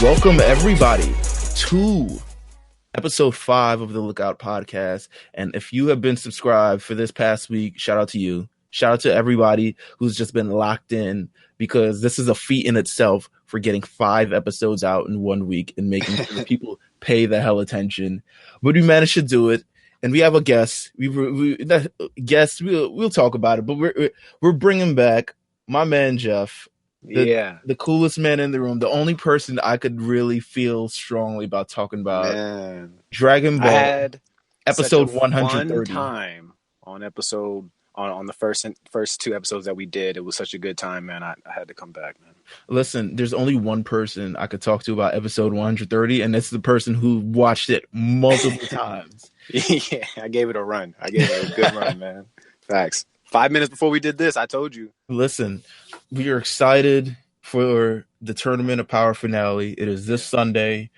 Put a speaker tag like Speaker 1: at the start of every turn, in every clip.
Speaker 1: Welcome, everybody, to episode 5 of the Lookout Podcast. And if you have been subscribed for this past week, shout out to you. Shout out to everybody who's just been locked in, because this is a feat in itself for getting 5 episodes out in 1 week and making sure people pay the hell attention. But we managed to do it. And we have a guest. We'll talk about it. But we're bringing back my man Jeff. The coolest man in the room, the only person I could really feel strongly about talking about.
Speaker 2: Man.
Speaker 1: Dragon Ball.
Speaker 2: I had
Speaker 1: episode
Speaker 2: such a
Speaker 1: 130.
Speaker 2: fun time on the first 2 episodes that we did. It was such a good time, man. I had to come back, man.
Speaker 1: Listen, there's only one person I could talk to about episode 130, and it's the person who watched it multiple times.
Speaker 2: Yeah, I gave it a run. I gave it a good run, man. Facts. 5 minutes before we did this, I told you.
Speaker 1: Listen, we are excited for the Tournament of Power finale. It is this Sunday.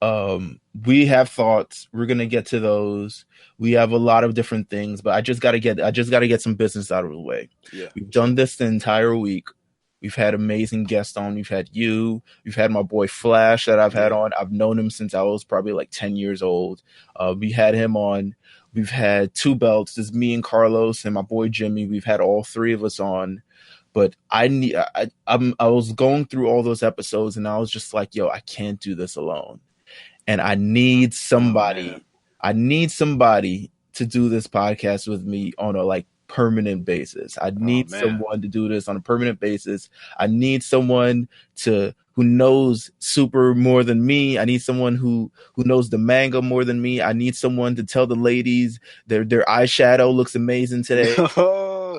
Speaker 1: We have thoughts. We're gonna get to those. We have a lot of different things, but I just gotta get some business out of the way.
Speaker 2: Yeah.
Speaker 1: We've done this the entire week. We've had amazing guests on. We've had you. We've had my boy Flash that I've had on. I've known him since I was probably like 10 years old. We had him on. We've had 2 belts. There's me and Carlos and my boy Jimmy. We've had all 3 of us on. But I was going through all those episodes, and I was just like, yo, I can't do this alone. And I need somebody. I need somebody to do this podcast with me on a permanent basis. I need someone to do this on a permanent basis. I need someone who knows Super more than me. I need someone who knows the manga more than me. I need someone to tell the ladies their eyeshadow looks amazing today.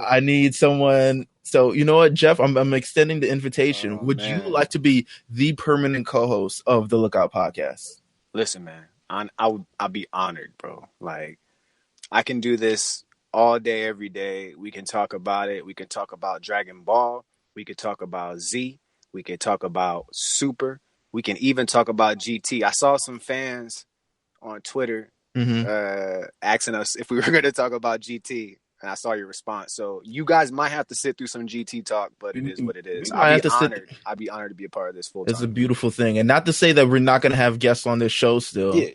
Speaker 1: I need someone. So you know what, Jeff? I'm extending the invitation. Would you like to be the permanent co-host of the Lookout Podcast?
Speaker 2: Listen, man, I'll be honored, bro. Like, I can do this all day, every day. We can talk about it. We can talk about Dragon Ball. We could talk about Z. We could talk about Super. We can even talk about GT. I saw some fans on Twitter asking us if we were going to talk about GT, and I saw your response. So you guys might have to sit through some GT talk, but it is what it is. I'd be honored to be a part of this full time.
Speaker 1: It's a beautiful thing, and not to say that we're not going to have guests on this show still.
Speaker 2: Yeah.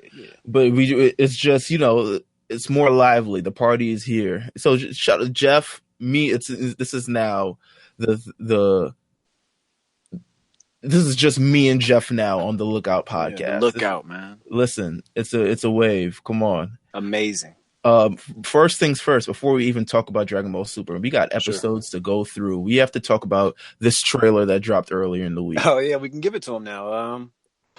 Speaker 1: But it's just, it's more lively. The party is here. So shout out Jeff. This is now this is just me and Jeff now on the Lookout Podcast.
Speaker 2: Yeah, Lookout, man.
Speaker 1: Listen, it's a wave. Come on.
Speaker 2: Amazing.
Speaker 1: First things first, before we even talk about Dragon Ball Super, we got episodes to go through. We have to talk about this trailer that dropped earlier in the week.
Speaker 2: Oh yeah, we can give it to him now.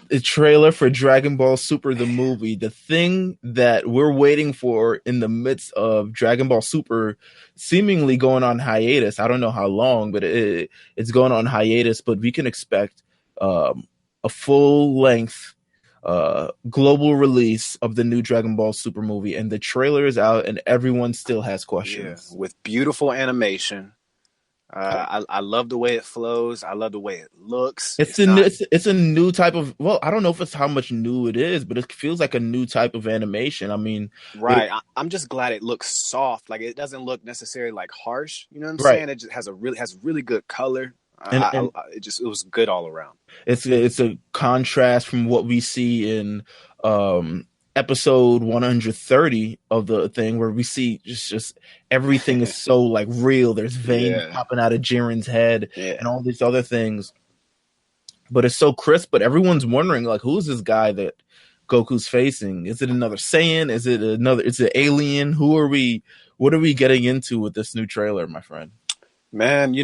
Speaker 1: The trailer for Dragon Ball Super, the movie, the thing that we're waiting for in the midst of Dragon Ball Super seemingly going on hiatus. I don't know how long, but it's going on hiatus, but we can expect a full length global release of the new Dragon Ball Super movie, and the trailer is out and everyone still has questions.
Speaker 2: Yeah, with beautiful animation. I love the way it flows. I love the way it looks.
Speaker 1: It's a new type of, well, I don't know if it's how much new it is, but it feels like a new type of animation. I mean,
Speaker 2: right. I'm just glad it looks soft. Like, it doesn't look necessarily like harsh. You know what I'm saying? It just has really good color. It was good all around.
Speaker 1: It's a contrast from what we see in episode 130 of the thing, where we see just everything is so like real. There's veins popping out of Jiren's head and all these other things, but it's so crisp. But everyone's wondering, like, who's this guy that Goku's facing? Is it another Saiyan? Is it it's an alien? Who are we? What are we getting into with this new trailer, my friend?
Speaker 2: Man,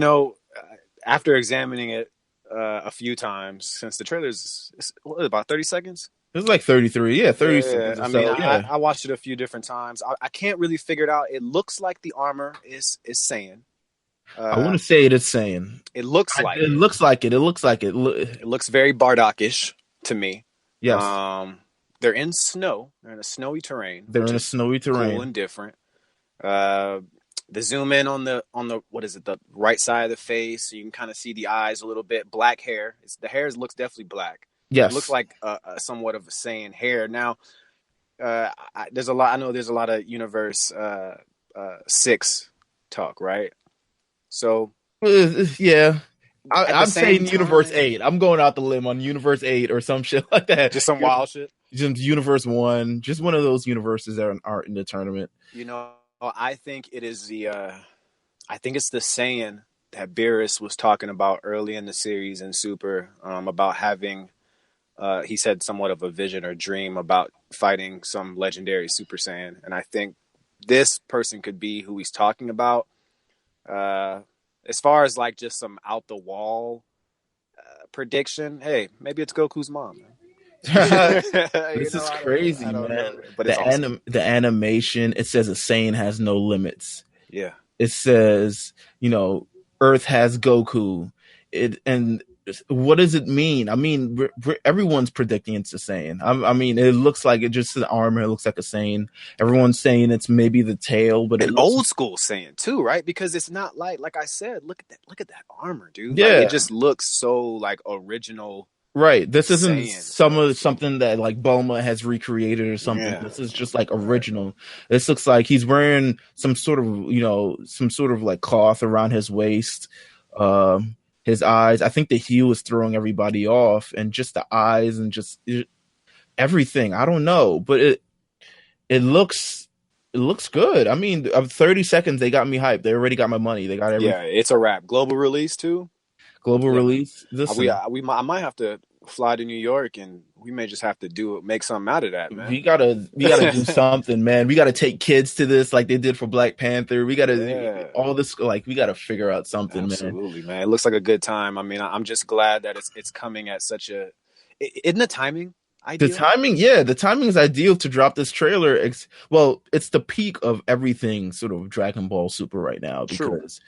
Speaker 2: after examining it a few times, since the trailer's about 30 seconds.
Speaker 1: It was like 33, 30 seconds.
Speaker 2: I mean, I watched it a few different times. I can't really figure it out. It looks like the armor is Saiyan.
Speaker 1: I want to say it is Saiyan.
Speaker 2: It looks like it.
Speaker 1: It looks like it. It looks like it.
Speaker 2: It looks very Bardock-ish to me.
Speaker 1: Yes.
Speaker 2: They're in snow. They're in a snowy terrain.
Speaker 1: Cool
Speaker 2: and different. The zoom in on the what is it, the right side of the face, so you can kind of see the eyes a little bit. Black hair. The hair looks definitely black.
Speaker 1: Yes,
Speaker 2: it looks like somewhat of a Saiyan hair. Now, there's a lot. I know there's a lot of Universe 6 talk, right? So
Speaker 1: yeah,
Speaker 2: at the
Speaker 1: I'm
Speaker 2: same
Speaker 1: saying Universe
Speaker 2: time,
Speaker 1: 8. I'm going out the limb on Universe 8 or some shit like that.
Speaker 2: just some wild shit.
Speaker 1: Just Universe 1, just one of those universes that aren't in the tournament.
Speaker 2: You know, I think it is I think it's the Saiyan that Beerus was talking about early in the series in Super, about having, he said somewhat of a vision or dream about fighting some legendary Super Saiyan. And I think this person could be who he's talking about. As far as like just some out the wall prediction, hey, maybe it's Goku's mom.
Speaker 1: This is
Speaker 2: I
Speaker 1: crazy,
Speaker 2: don't know,
Speaker 1: man.
Speaker 2: but it's awesome.
Speaker 1: The animation, it says a Saiyan has no limits.
Speaker 2: Yeah.
Speaker 1: It says, Earth has Goku. And what does it mean? I mean, everyone's predicting it's a Saiyan. I mean, it looks like it just the armor. It looks like a Saiyan. Everyone's saying it's maybe the tail, but it
Speaker 2: An
Speaker 1: looks
Speaker 2: old school Saiyan too, right? Because it's not like I said, look at that armor, dude. Like it
Speaker 1: yeah.
Speaker 2: just looks so like original
Speaker 1: Right. This isn't
Speaker 2: Saiyan.
Speaker 1: something that like Bulma has recreated or something.
Speaker 2: Yeah.
Speaker 1: This is just like original. This looks like he's wearing some sort of, like cloth around his waist. His eyes. I think the heel is throwing everybody off, and just the eyes and just everything. I don't know, but it looks good. I mean, of 30 seconds, they got me hyped. They already got my money. They got everything.
Speaker 2: Yeah, it's a wrap. Global release too.
Speaker 1: Global
Speaker 2: Yeah,
Speaker 1: release. Listen,
Speaker 2: I might have to fly to New York, and we may just have to make something out of that, man.
Speaker 1: we gotta do something, man. We gotta take kids to this like they did for Black Panther. We gotta all this like we gotta figure out something,
Speaker 2: Absolutely, man. It looks like a good time. I mean, I'm just glad that it's coming at such a. Isn't the timing ideal?
Speaker 1: The timing is ideal to drop this trailer. Well, it's the peak of everything sort of Dragon Ball Super right now because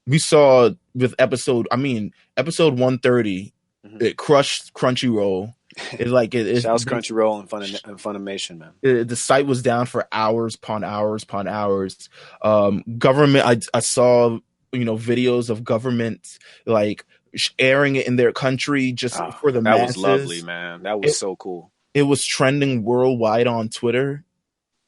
Speaker 1: we saw with episode 130, it crushed Crunchyroll.
Speaker 2: Shouts Crunchyroll and Funimation, man.
Speaker 1: The site was down for hours upon hours upon hours. Government, I saw videos of government like airing it in their country just for the masses.
Speaker 2: That was lovely, man. That was so cool.
Speaker 1: It was trending worldwide on Twitter.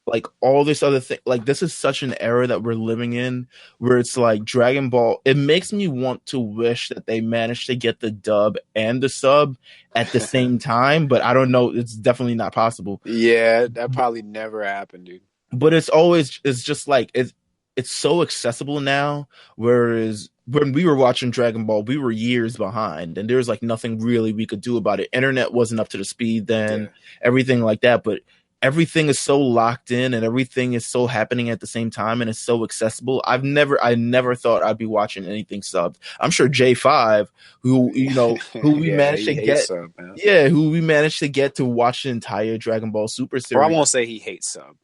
Speaker 1: Like all this other thing, like this is such an era that we're living in where it's like Dragon Ball. It makes me want to wish that they managed to get the dub and the sub at the same time, but I don't know. It's definitely not possible.
Speaker 2: Yeah, that probably never happened, dude.
Speaker 1: But it's just like, it's so accessible now. Whereas when we were watching Dragon Ball, we were years behind and there was like nothing really we could do about it. Internet wasn't up to the speed then, everything like that. But everything is so locked in and everything is so happening at the same time and it's so accessible. I never thought I'd be watching anything subbed. I'm sure J5, who we managed to get, who we managed to get to watch the entire Dragon Ball Super series.
Speaker 2: Or I won't say he hates sub.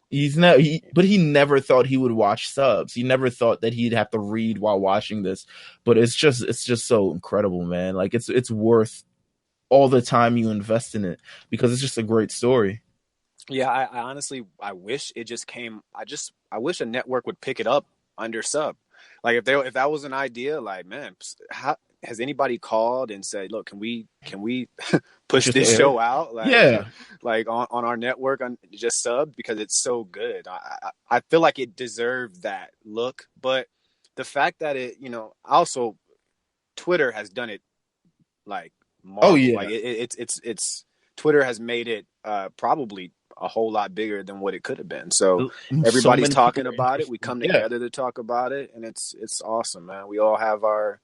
Speaker 1: But he never thought he would watch subs. He never thought that he'd have to read while watching this. But it's just so incredible, man. Like it's worth all the time you invest in it because it's just a great story.
Speaker 2: Yeah, I honestly, I wish it just came. I wish a network would pick it up under sub. Like if that was an idea, like man, has anybody called and said, look, can we push this show out? Like, like on our network on just sub because it's so good. I feel like it deserved that look, but the fact that it, also Twitter has done it like Marvel. Like it's Twitter has made it probably a whole lot bigger than what it could have been. So everybody's talking about it. We come together to talk about it, and it's awesome, man. We all have our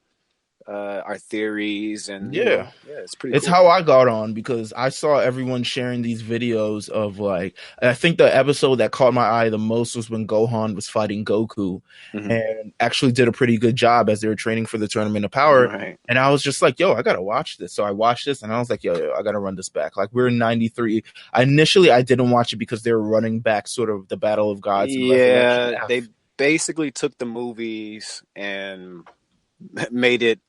Speaker 2: theories, and it's pretty.
Speaker 1: It's cool. How I got on because I saw everyone sharing these videos of like. I think the episode that caught my eye the most was when Gohan was fighting Goku, and actually did a pretty good job as they were training for the Tournament of Power.
Speaker 2: Right.
Speaker 1: And I was just like, "Yo, I gotta watch this." So I watched this, and I was like, "Yo, I gotta run this back." Like we're in '93. Initially, I didn't watch it because they were running back sort of the Battle of Gods.
Speaker 2: Yeah, they basically took the movies and made it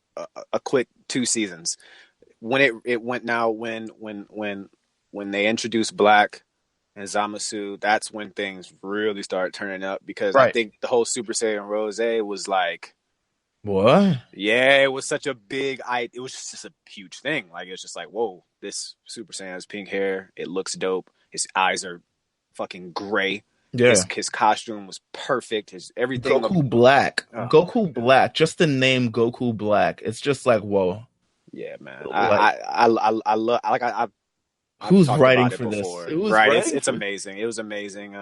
Speaker 2: a quick 2 seasons. When it went now when they introduced Black and Zamasu, that's when things really started turning up because I think the whole Super Saiyan Rose was like,
Speaker 1: what?
Speaker 2: Yeah, it was such a big it was just a huge thing. Like it's just like, whoa, this Super Saiyan has pink hair, it looks dope. His eyes are fucking gray.
Speaker 1: Yeah.
Speaker 2: His costume was perfect. His everything.
Speaker 1: Goku Black.
Speaker 2: Oh my
Speaker 1: Goku
Speaker 2: god.
Speaker 1: Black. Just the name Goku Black. It's just like, whoa.
Speaker 2: Yeah, man.
Speaker 1: Like,
Speaker 2: I love like I've
Speaker 1: who's
Speaker 2: talked
Speaker 1: writing
Speaker 2: about it
Speaker 1: for this?
Speaker 2: before.
Speaker 1: Who's
Speaker 2: Right.
Speaker 1: writing
Speaker 2: It's
Speaker 1: for
Speaker 2: amazing. It was amazing.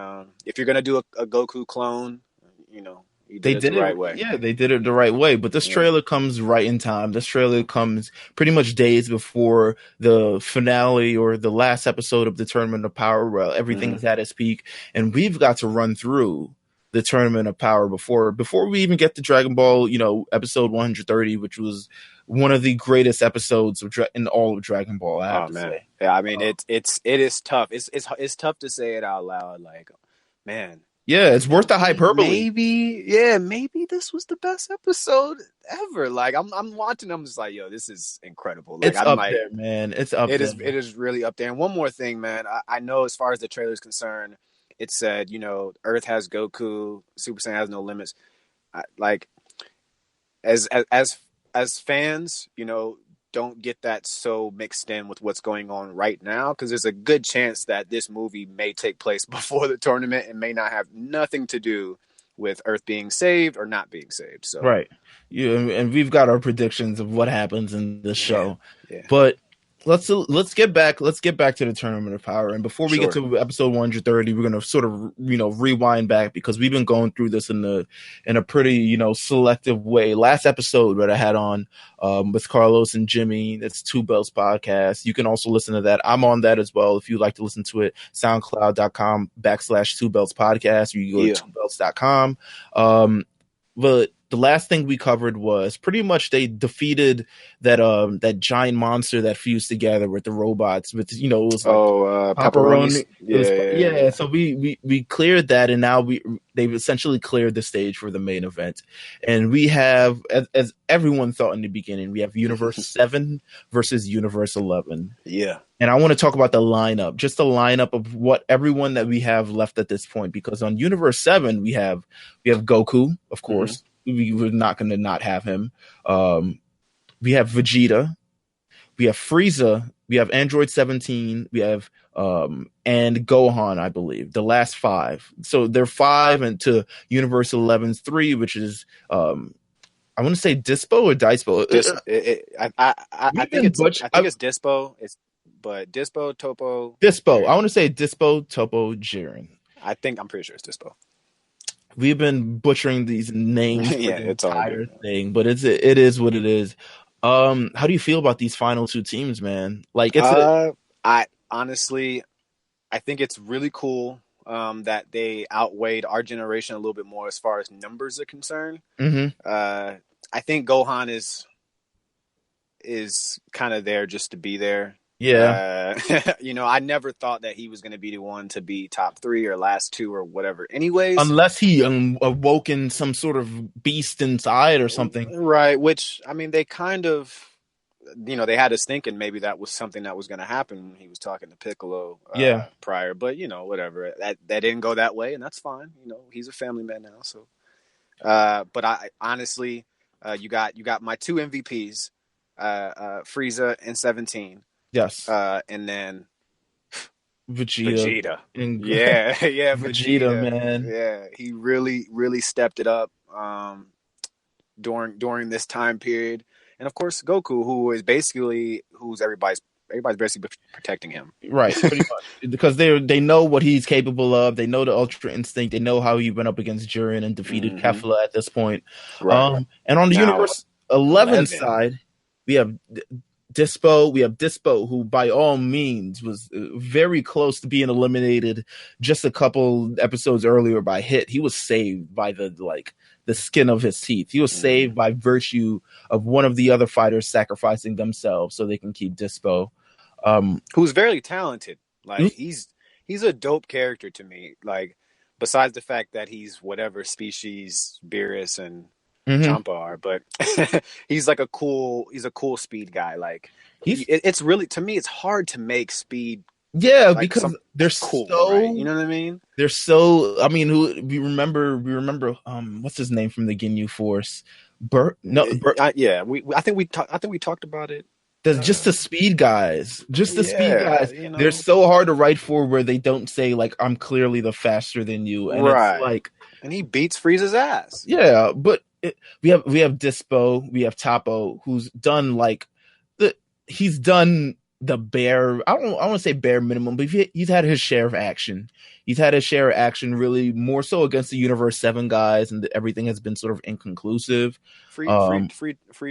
Speaker 2: If you're gonna do a Goku clone, you
Speaker 1: They
Speaker 2: did it the
Speaker 1: did it,
Speaker 2: right way.
Speaker 1: yeah, they did it the right way. But this
Speaker 2: Yeah.
Speaker 1: trailer comes right in time. This trailer comes pretty much days before the finale or the last episode of the Tournament of Power, where everything
Speaker 2: Hmm.
Speaker 1: is at its peak, and we've got to run through the Tournament of Power before we even get to Dragon Ball, episode 130, which was one of the greatest episodes in all of Dragon Ball. I have
Speaker 2: Oh
Speaker 1: to
Speaker 2: man.
Speaker 1: say,
Speaker 2: Yeah. I mean, it is tough. It's tough to say it out loud. Like, man.
Speaker 1: yeah, it's worth the hyperbole.
Speaker 2: Maybe this was the best episode ever. Like I'm watching, I'm just like, yo, this is incredible. Like
Speaker 1: It's
Speaker 2: I'm
Speaker 1: up
Speaker 2: like,
Speaker 1: there, man. It's up there.
Speaker 2: it is really up there. And one more thing, man, I know as far as the trailer is concerned, it said, Earth has Goku, Super Saiyan has no limits. Like as fans, don't get that so mixed in with what's going on right now, because there's a good chance that this movie may take place before the tournament and may not have nothing to do with Earth being saved or not being saved. So
Speaker 1: Right. Yeah, and we've got our predictions of what happens in this
Speaker 2: yeah,
Speaker 1: show.
Speaker 2: yeah,
Speaker 1: But let's get back to the Tournament of Power. And before we get
Speaker 2: sure,
Speaker 1: to episode 130, we're gonna sort of rewind back, because we've been going through this in a pretty selective way. Last episode that I had on with Carlos and Jimmy, that's Two Belts podcast. You can also listen to that. I'm on that as well if you'd like to listen to it. SoundCloud.com/Two Belts podcast, or you go
Speaker 2: yeah.
Speaker 1: to twobelts.com. But the last thing we covered was pretty much they defeated that giant monster that fused together with the robots. With it was like
Speaker 2: Pepperonis,
Speaker 1: pepperoni. It was,
Speaker 2: yeah.
Speaker 1: yeah. So we cleared that, and now they've essentially cleared the stage for the main event, and we have, as everyone thought in the beginning, we have Universe 7 versus Universe 11.
Speaker 2: Yeah.
Speaker 1: And I want to talk about the lineup, just the lineup of what everyone that we have left at this point. Because on Universe 7, we have Goku, of course. We're not going to not have him. We have Vegeta. We have Frieza. We have Android 17. We have and Gohan, I believe. The last 5. So they're 5, and to Universe 11's 3, which is I want to say Dispo or Dispo.
Speaker 2: I think it's Dispo. But Dispo, Topo,
Speaker 1: Dispo.
Speaker 2: Jiren.
Speaker 1: I want to say Dispo, Topo, Jiren.
Speaker 2: I'm pretty sure it's Dispo.
Speaker 1: We've been butchering these names for
Speaker 2: Yeah,
Speaker 1: the
Speaker 2: it's all
Speaker 1: entire
Speaker 2: good.
Speaker 1: thing, but it is what it is. How do you feel about these final 2 teams, man? Like,
Speaker 2: I honestly, I think it's really cool that they outweighed our generation a little bit more as far as numbers are concerned.
Speaker 1: Mm-hmm.
Speaker 2: I think Gohan is kind of there just to be there.
Speaker 1: Yeah.
Speaker 2: I never thought that he was going to be the one to be top 3 or last 2 or whatever. Anyways,
Speaker 1: Unless he awoken some sort of beast inside or something.
Speaker 2: Right. Which, I mean, they kind of, they had us thinking maybe that was something that was going to happen when he was talking to Piccolo prior. But, whatever. That didn't go that way, and that's fine. He's a family man now. So, but I honestly, you got my 2 MVPs, Frieza and 17.
Speaker 1: Yes.
Speaker 2: And then
Speaker 1: Vegeta.
Speaker 2: Yeah,
Speaker 1: Vegeta, man.
Speaker 2: Yeah, he really, really stepped it up during this time period. And of course, Goku, who's everybody's basically protecting him.
Speaker 1: Right, pretty much. Because they know what he's capable of. They know the Ultra Instinct. They know how he went up against Jiren and defeated Kefla at this point.
Speaker 2: Right.
Speaker 1: And on the Universe 11 side, we have Dispo, who by all means was very close to being eliminated just a couple episodes earlier by Hit. He was saved by the skin of his teeth. He was saved by virtue of one of the other fighters sacrificing themselves so they can keep Dispo.
Speaker 2: Who's very talented. Like he's a dope character to me. Like, besides the fact that he's whatever species Beerus and Champa are, but he's a cool speed guy. Like, it's really, to me, it's hard to make speed.
Speaker 1: Yeah, because they're
Speaker 2: cool,
Speaker 1: so,
Speaker 2: right? You know what I mean?
Speaker 1: They're so. I mean, we remember. What's his name from the Ginyu Force? Bert. No, Bert.
Speaker 2: Yeah. I think we talked about it.
Speaker 1: just the speed guys, just the speed
Speaker 2: Yeah,
Speaker 1: guys. They're so hard to write for where they don't say like I'm clearly the faster than you, and it's
Speaker 2: right.
Speaker 1: like
Speaker 2: And he beats Frieza's ass.
Speaker 1: yeah, but we have Dispo, we have Topo, who's done like the he's done the bare I want to say bare minimum, but he's had his share of action. He's had his share of action, really more so against the Universe 7 guys, and everything has been sort of inconclusive.
Speaker 2: Free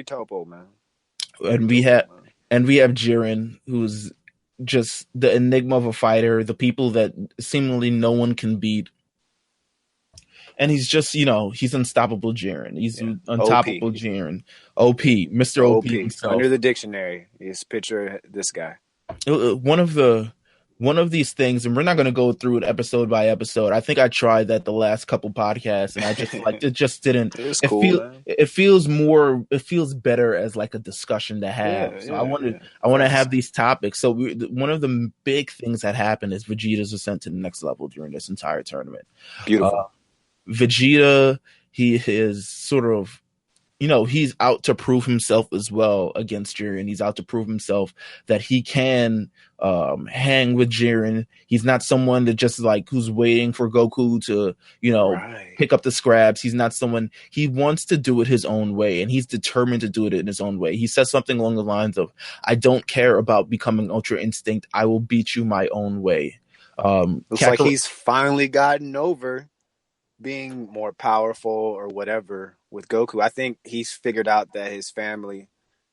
Speaker 2: Topo, man.
Speaker 1: And we have Jiren, who's just the enigma of a fighter, the people that seemingly no one can beat. And he's just, he's unstoppable Jiren. He's unstoppable Jiren. OP, Mr. OP himself.
Speaker 2: Under the dictionary, is picture this guy.
Speaker 1: One of these things, and we're not going to go through it episode by episode. I think I tried that the last couple podcasts, and I just it just didn't.
Speaker 2: It was cool.
Speaker 1: It feels better as like a discussion to have. I want to have these topics. So one of the big things that happened is Vegeta's ascent to the next level during this entire tournament.
Speaker 2: Beautiful.
Speaker 1: Vegeta, he is sort of, he's out to prove himself as well against Jiren. He's out to prove himself that he can hang with Jiren. He's not someone that just like who's waiting for Goku to, pick up the scraps. He's not someone, he wants to do it his own way, and he's determined to do it in his own way. He says something along the lines of, I don't care about becoming Ultra Instinct. I will beat you my own way.
Speaker 2: Looks like he's finally gotten over being more powerful or whatever with Goku. I think he's figured out that his family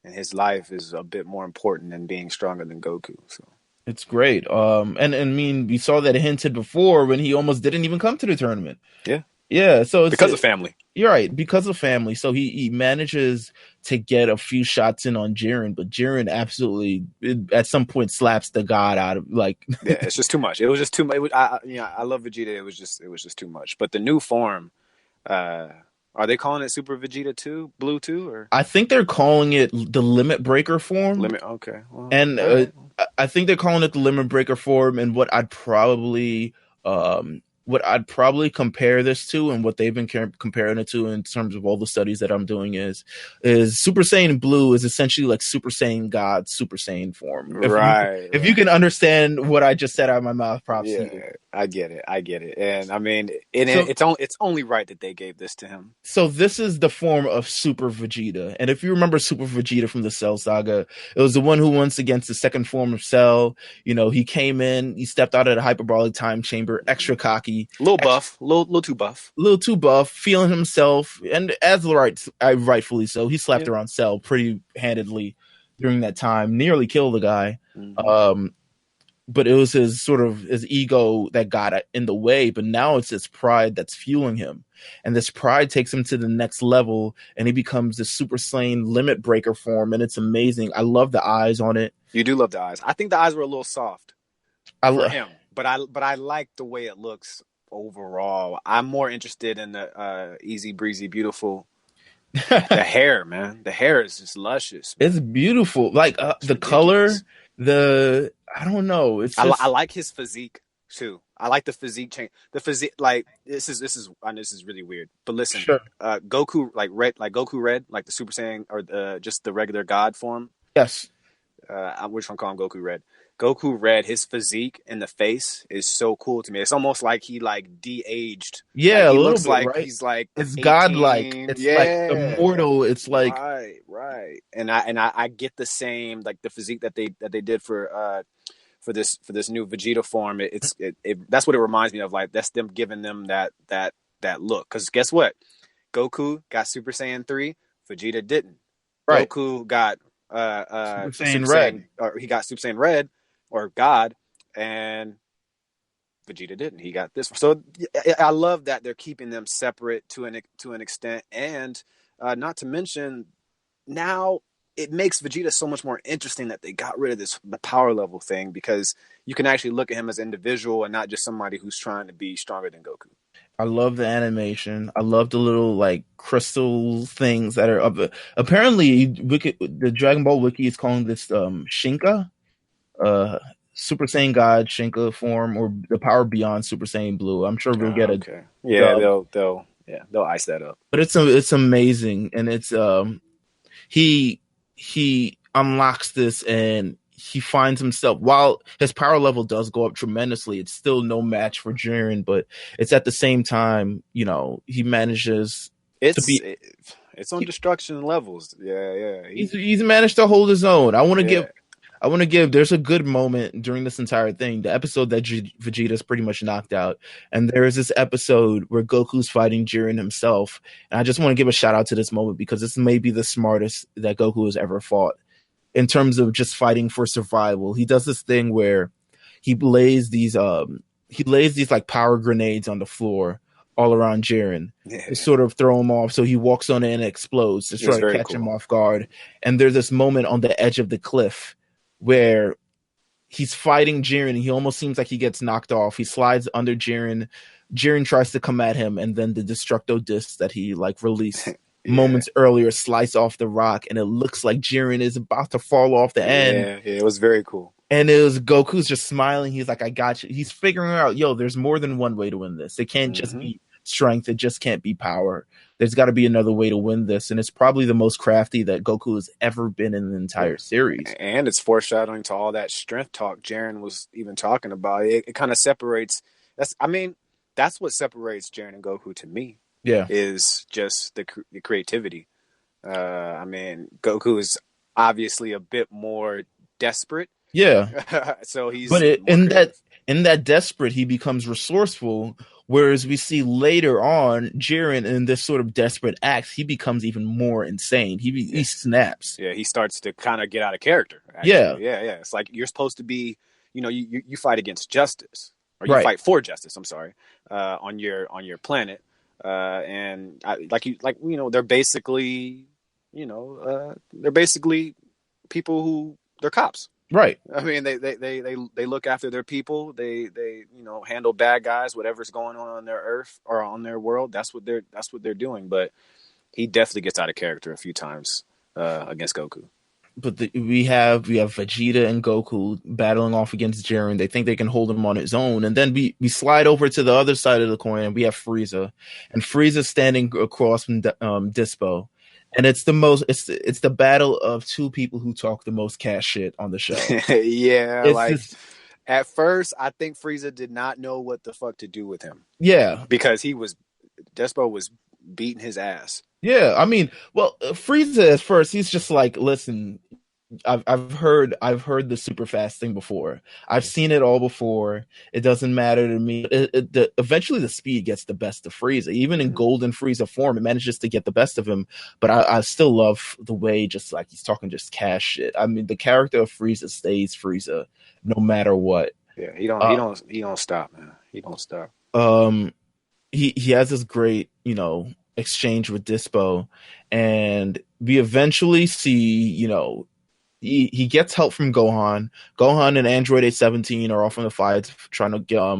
Speaker 2: and his life is a bit more important than being stronger than Goku. So
Speaker 1: it's great. And I mean, we saw that hinted before when he almost didn't even come to the tournament. Yeah. So it's
Speaker 2: because of family.
Speaker 1: You're right, because of family. So he manages to get a few shots in on Jiren, but Jiren absolutely at some point slaps the god out of like.
Speaker 2: Yeah, it's just too much. It was just too much. I love Vegeta. It was just too much. But the new form, are they calling it Super Vegeta 2, Blue 2, or?
Speaker 1: I think they're calling it the Limit Breaker form.
Speaker 2: Okay. Well,
Speaker 1: and I think they're calling it the Limit Breaker form. And what I'd probably compare this to, and what they've been comparing it to in terms of all the studies that I'm doing is Super Saiyan Blue is essentially like Super Saiyan God, Super Saiyan form. If you can understand what I just said out of my mouth, props to you.
Speaker 2: I get it. And I mean, it's only right that they gave this to him.
Speaker 1: So this is the form of Super Vegeta. And if you remember Super Vegeta from the Cell Saga, it was the one who once against the second form of Cell, he came in, he stepped out of the hyperbolic time chamber, extra cocky.
Speaker 2: Little too buff.
Speaker 1: Little too buff, feeling himself. And as rightfully so, he slapped around Cell pretty handedly during that time, nearly killed the guy. Mm-hmm. But it was his ego that got in the way. But now it's his pride that's fueling him. And this pride takes him to the next level, and he becomes the Super Saiyan Limit Breaker form. And it's amazing. I love the eyes on it.
Speaker 2: You do love the eyes. I think the eyes were a little soft for him. But I like the way it looks overall. I'm more interested in the easy breezy, beautiful. The hair, man. The hair is just luscious.
Speaker 1: Man. It's beautiful. Like the color, I don't know. It's
Speaker 2: I like his physique too. I like the physique change. The physique, like this is I know this is really weird, but listen,
Speaker 1: sure.
Speaker 2: Goku Goku Red, like the Super Saiyan or just the regular God form.
Speaker 1: Yes.
Speaker 2: We're trying to call him Goku Red. Goku Red, his physique in the face is so cool to me. It's almost like he like de-aged.
Speaker 1: Yeah,
Speaker 2: like,
Speaker 1: he looks like
Speaker 2: right? He's like
Speaker 1: it's 18, godlike. It's like immortal. It's like
Speaker 2: right. And I get the same like the physique that they did for this new Vegeta form. That's what it reminds me of. Like that's them giving them that look. Because guess what? Goku got Super Saiyan 3. Vegeta didn't.
Speaker 1: Right.
Speaker 2: Goku got
Speaker 1: Super Saiyan Red.
Speaker 2: Or he got Super Saiyan Red or God, and Vegeta didn't. He got this. So I love that they're keeping them separate to an extent, and not to mention now it makes Vegeta so much more interesting that they got rid of the power level thing, because you can actually look at him as an individual and not just somebody who's trying to be stronger than Goku.
Speaker 1: I love the animation. I love the little like crystal things that are up. Apparently, the Dragon Ball Wiki is calling this Shinka, Super Saiyan God Shinka form, or the power beyond Super Saiyan Blue. I'm sure we'll get it.
Speaker 2: Okay. Yeah, they'll ice that up.
Speaker 1: But it's amazing, and it's he unlocks this, and he finds himself, while his power level does go up tremendously, it's still no match for Jiren, but it's at the same time, he manages to
Speaker 2: It's
Speaker 1: be
Speaker 2: it, it's on destruction levels. Yeah, yeah.
Speaker 1: he's managed to hold his own.
Speaker 2: Yeah.
Speaker 1: I want to give. There's a good moment during this entire thing, the episode that Vegeta's pretty much knocked out, and there is this episode where Goku's fighting Jiren himself, and I just want to give a shout out to this moment because this may be the smartest that Goku has ever fought in terms of just fighting for survival. He does this thing where he lays these like power grenades on the floor all around Jiren
Speaker 2: Yeah.
Speaker 1: to sort of throw him off. So he walks on it and it explodes to try to catch him off guard. And there's this moment on the edge of the cliff where he's fighting Jiren and he almost seems like he gets knocked off. He slides under Jiren. Jiren tries to come at him, and then the Destructo disc that he like released moments earlier slice off the rock, and it looks like Jiren is about to fall off the end.
Speaker 2: Yeah, it was very cool.
Speaker 1: And it was Goku's just smiling. He's like, I got you. He's figuring out, there's more than one way to win this. It can't just be strength. It just can't be power. There's got to be another way to win this. And it's probably the most crafty that Goku has ever been in the entire series.
Speaker 2: And it's foreshadowing to all that strength talk Jiren was even talking about. It kind of separates. That's what separates Jiren and Goku to me.
Speaker 1: Yeah.
Speaker 2: Is just the creativity. Goku is obviously a bit more desperate.
Speaker 1: Yeah.
Speaker 2: So he's
Speaker 1: in that desperate, he becomes resourceful. Whereas we see later on Jiren in this sort of desperate acts, he becomes even more insane. He snaps.
Speaker 2: Yeah, he starts to kind of get out of character.
Speaker 1: Actually.
Speaker 2: Yeah. It's like you're supposed to be, you fight against justice, or you fight for justice. I'm sorry, on your planet, and they're basically, they're basically people who they're cops.
Speaker 1: Right.
Speaker 2: I mean, they look after their people. They handle bad guys, whatever's going on their earth or on their world. That's what they're doing. But he definitely gets out of character a few times against Goku.
Speaker 1: But we have Vegeta and Goku battling off against Jiren. They think they can hold him on his own, and then we slide over to the other side of the coin, and we have Frieza, and Frieza standing across from Dispo. And it's the battle of two people who talk the most cash shit on the show.
Speaker 2: Yeah, at first, I think Frieza did not know what the fuck to do with him.
Speaker 1: Yeah,
Speaker 2: because Despo was beating his ass.
Speaker 1: Yeah, I mean, Frieza at first he's just like, listen, I've heard the super fast thing before. I've seen it all before. It doesn't matter to me. Eventually, the speed gets the best of Frieza. Even in Golden Frieza form, it manages to get the best of him. But I still love the way just like he's talking just cash shit. I mean, the character of Frieza stays Frieza no matter what.
Speaker 2: Yeah, he don't stop, man. He don't stop.
Speaker 1: He has this great, exchange with Dispo, and we eventually see, he gets help from Gohan. Gohan and Android 817 are off in the fight trying to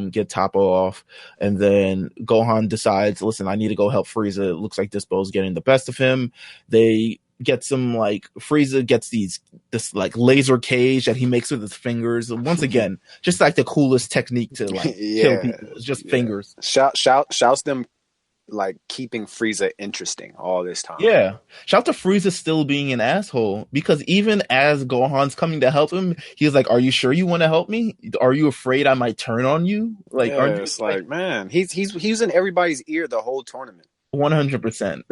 Speaker 1: get Toppo off, and then Gohan decides, listen, I need to go help Frieza. It looks like Dispo's getting the best of him. They get some Frieza gets this laser cage that he makes with his fingers. Once again, just like the coolest technique to kill people. It's just fingers.
Speaker 2: Shouts them keeping Frieza interesting all this time.
Speaker 1: Yeah. Shout to Frieza still being an asshole, because even as Gohan's coming to help him, he's like, are you sure you want to help me? Are you afraid I might turn on you?
Speaker 2: Man, he's in everybody's ear the whole tournament.
Speaker 1: 100%.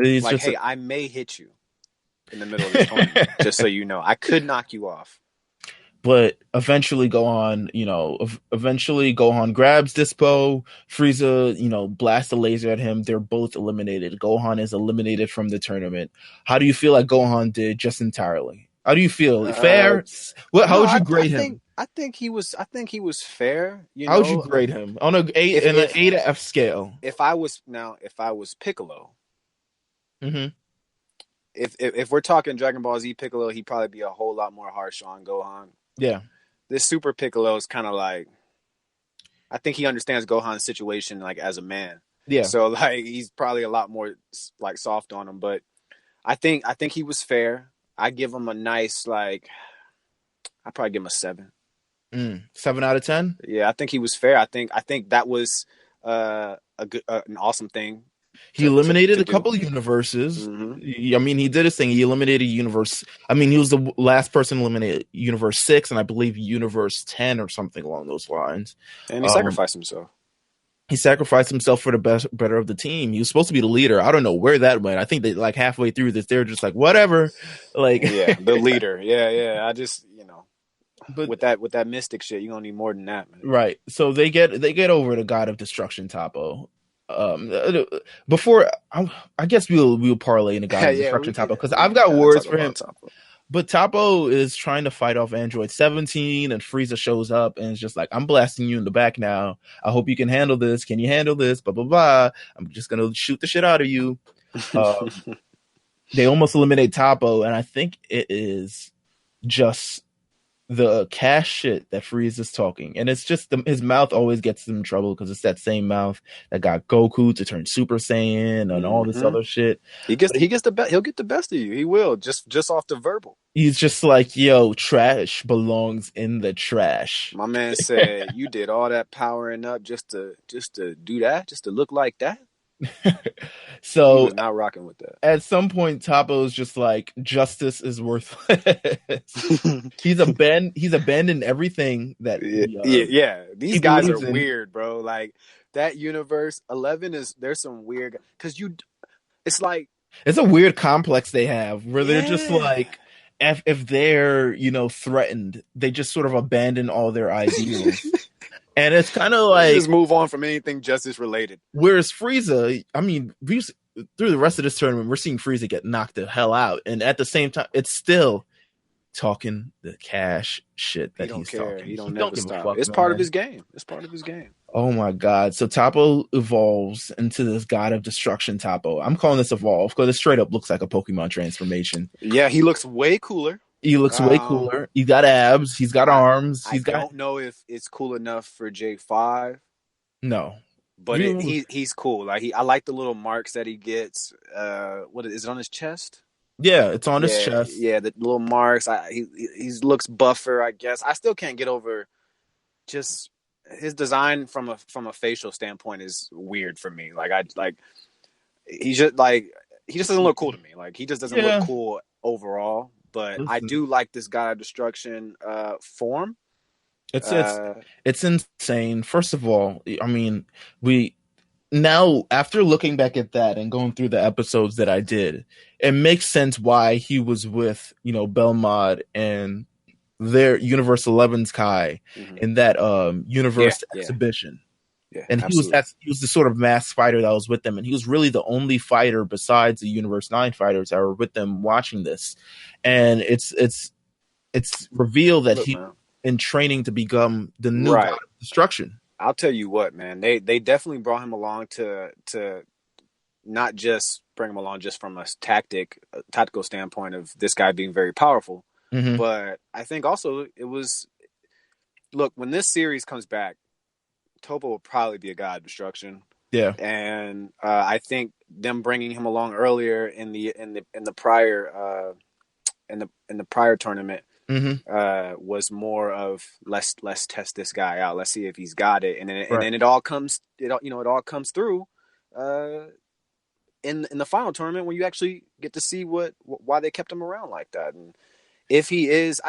Speaker 2: Hey, I may hit you in the middle of this tournament, just so you know. I could knock you off.
Speaker 1: But eventually Gohan grabs Dispo. Frieza, blasts a laser at him. They're both eliminated. Gohan is eliminated from the tournament. How do you feel like Gohan did just entirely? How do you feel? Fair? How would you grade him?
Speaker 2: I think he was fair.
Speaker 1: How would you grade him on an A to F scale?
Speaker 2: If I was Piccolo, if we're talking Dragon Ball Z Piccolo, he'd probably be a whole lot more harsh on Gohan. Yeah. This Super Piccolo is kind of I think he understands Gohan's situation as a man. Yeah. So he's probably a lot more soft on him, but I think he was fair. I give him a nice I'd probably give him a 7.
Speaker 1: 7 out of 10?
Speaker 2: Yeah, I think he was fair. I think that was an awesome thing
Speaker 1: He
Speaker 2: to
Speaker 1: eliminated a
Speaker 2: do.
Speaker 1: couple of universes.
Speaker 2: Hmm.
Speaker 1: I mean, he did his thing. He eliminated universe. I mean, he was the last person to eliminate universe 6, and I believe universe 10 or something along those lines.
Speaker 2: And he
Speaker 1: Um,
Speaker 2: sacrificed himself.
Speaker 1: he sacrificed himself for the better of the team. He was supposed to be the leader. I don't know where that went. I think they like halfway through this, they're just like, whatever. Like,
Speaker 2: Yeah, the leader. Yeah, yeah. I just,
Speaker 1: but
Speaker 2: with that mystic shit, you gonna need more than that, man.
Speaker 1: right. So they get over the God of Destruction, Topo. Before I guess we'll parlay in the God of
Speaker 2: Yeah,
Speaker 1: Destruction, Topo, because
Speaker 2: we
Speaker 1: I've got
Speaker 2: gotta
Speaker 1: words
Speaker 2: talk
Speaker 1: for him.
Speaker 2: about Toppo.
Speaker 1: But Topo is trying to fight off Android 17, and Frieza shows up and is just like, I'm blasting you in the back now. I hope you can handle this. Can you handle this? Blah, blah, blah. I'm just going to shoot the shit out of you. They almost eliminate Topo, and I think it is just the cash shit that Frieza's talking. And it's just his mouth always gets him in trouble because it's that same mouth that got Goku to turn Super Saiyan and all this other shit.
Speaker 2: He gets the best. He'll get the best of you. He will just off the verbal.
Speaker 1: He's just like, yo, trash belongs in the trash.
Speaker 2: My man said, "You did all that powering up just to do that, just to look like that." He
Speaker 1: So
Speaker 2: was not rocking with that.
Speaker 1: at some point, Topo's just like, justice is worthless. He's abandoned everything that
Speaker 2: Yeah. These
Speaker 1: he
Speaker 2: guys are
Speaker 1: believes in.
Speaker 2: weird, bro. Like that universe 11 there's some weird because it's like
Speaker 1: It's a weird complex they have where they're just
Speaker 2: yeah.
Speaker 1: like, if they're threatened, they just sort of abandon all their ideals. And it's kind of like,
Speaker 2: just move on from anything justice related.
Speaker 1: whereas Frieza, I mean, through the rest of this tournament, we're seeing Frieza get knocked the hell out, and at the same time, it's still talking the cash shit that he's talking.
Speaker 2: He don't
Speaker 1: He
Speaker 2: never
Speaker 1: give a
Speaker 2: stop.
Speaker 1: fuck,
Speaker 2: It's
Speaker 1: man.
Speaker 2: part of his game. It's part of his game.
Speaker 1: Oh my god! So Topo evolves into this God of Destruction. Topo. I'm calling this evolve because it straight up looks like a Pokemon transformation.
Speaker 2: Yeah, he looks way cooler.
Speaker 1: He looks way cooler. He's got abs. He's got arms.
Speaker 2: I don't know if it's cool enough for J5.
Speaker 1: No,
Speaker 2: but he's cool. Like I like the little marks that he gets. What is it on his chest?
Speaker 1: Yeah, it's on his chest.
Speaker 2: Yeah, the little marks. He looks buffer, I guess. I still can't get over just his design from a facial standpoint is weird for me. He just doesn't look cool to me. Like he just doesn't look cool overall. But I do like this God of Destruction form.
Speaker 1: It's insane. First of all, I mean, now after looking back at that and going through the episodes that I did, it makes sense why he was with Belmod and their Universe 11's Kai in that universe exhibition.
Speaker 2: Yeah,
Speaker 1: and he was the sort of masked fighter that was with them, and he was really the only fighter besides the Universe 9 fighters that were with them watching this. And it's revealed that he in training to become the new God of Destruction.
Speaker 2: I'll tell you what, man, they definitely brought him along to not just bring him along just from a tactical standpoint of this guy being very powerful, but I think also it was, look, when this series comes back, Topo will probably be a God of Destruction.
Speaker 1: Yeah,
Speaker 2: and I think them bringing him along earlier in the prior tournament was more of let's test this guy out. Let's see if he's got it, and then it all comes through in the final tournament when you actually get to see why they kept him around like that. And if he is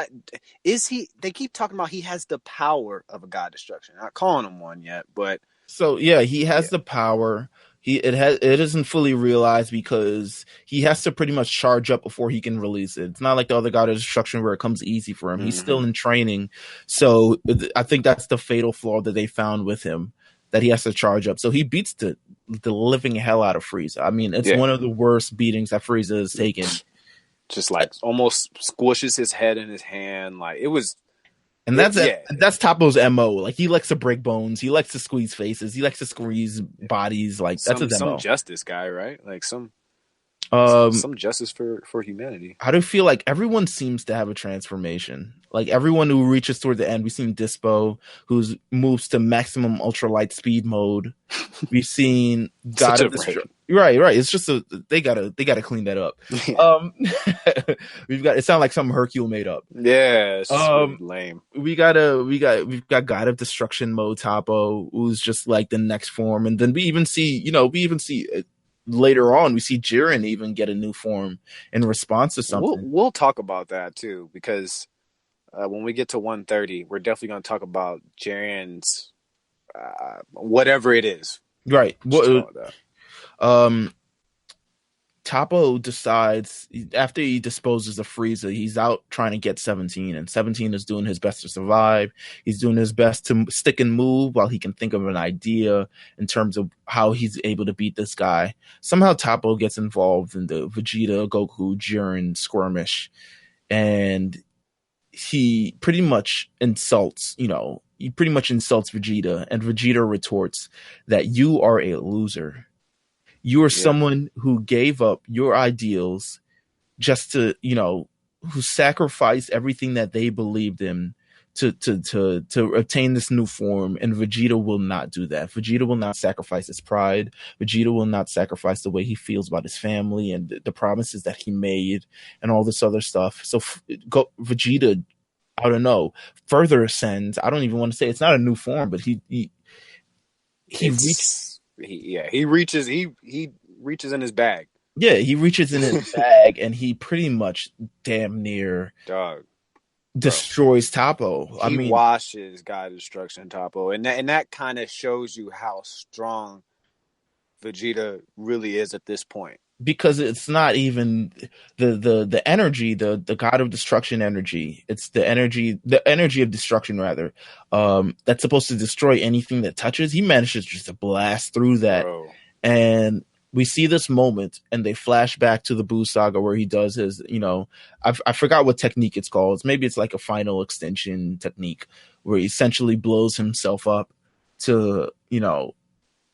Speaker 2: they keep talking about he has the power of a God of Destruction. Not calling him one yet, but
Speaker 1: so yeah, he has the power. It isn't fully realized because he has to pretty much charge up before he can release it. It's not like the other God of Destruction where it comes easy for him. He's still in training, so I think that's the fatal flaw that they found with him, that he has to charge up. So he beats the living hell out of Frieza. I mean, it's one of the worst beatings that Frieza has taken.
Speaker 2: Just like almost squishes his head in his hand. Like it was.
Speaker 1: And that's Topo's MO. Like he likes to break bones. He likes to squeeze faces. He likes to squeeze bodies. Like that's his MO.
Speaker 2: Some justice guy, right? Like some justice for humanity.
Speaker 1: I do feel like everyone seems to have a transformation. Like everyone who reaches toward the end, we've seen Dispo, who moves to maximum ultralight speed mode. We've seen God of Destruction. Right. It's just they gotta clean that up. We've got, it sounds like something Hercule made up.
Speaker 2: Yeah, it's really lame.
Speaker 1: We've got God of Destruction mode Topo, who's just like the next form, and then we even see later on, we see Jiren even get a new form in response to something.
Speaker 2: We'll talk about that too, because when we get to 130, we're definitely going to talk about Jiren's whatever it is.
Speaker 1: Right.
Speaker 2: Let's just call it that.
Speaker 1: Toppo decides after he disposes of Frieza, he's out trying to get 17, and 17 is doing his best to survive. He's doing his best to stick and move while he can think of an idea in terms of how he's able to beat this guy. Somehow Toppo gets involved in the Vegeta, Goku, Jiren skirmish, and he pretty much insults Vegeta, and Vegeta retorts that you are a loser. You are someone who gave up your ideals just to, who sacrificed everything that they believed in to obtain this new form. And Vegeta will not do that. Vegeta will not sacrifice his pride. Vegeta will not sacrifice the way he feels about his family and the promises that he made and all this other stuff. So Vegeta, I don't know, further ascends. I don't even want to say it's not a new form, but he reaches
Speaker 2: in his bag.
Speaker 1: Yeah, he reaches in his bag and he pretty much damn near destroys Toppo.
Speaker 2: He washes God Destruction Toppo, and that kind of shows you how strong Vegeta really is at this point.
Speaker 1: Because it's not even the energy, the God of Destruction energy. It's the energy of destruction rather. That's supposed to destroy anything that touches. He manages just to blast through that.
Speaker 2: Bro.
Speaker 1: And we see this moment and they flash back to the Buu saga where he does his, I forgot what technique it's called. Maybe it's like a final extension technique where he essentially blows himself up to,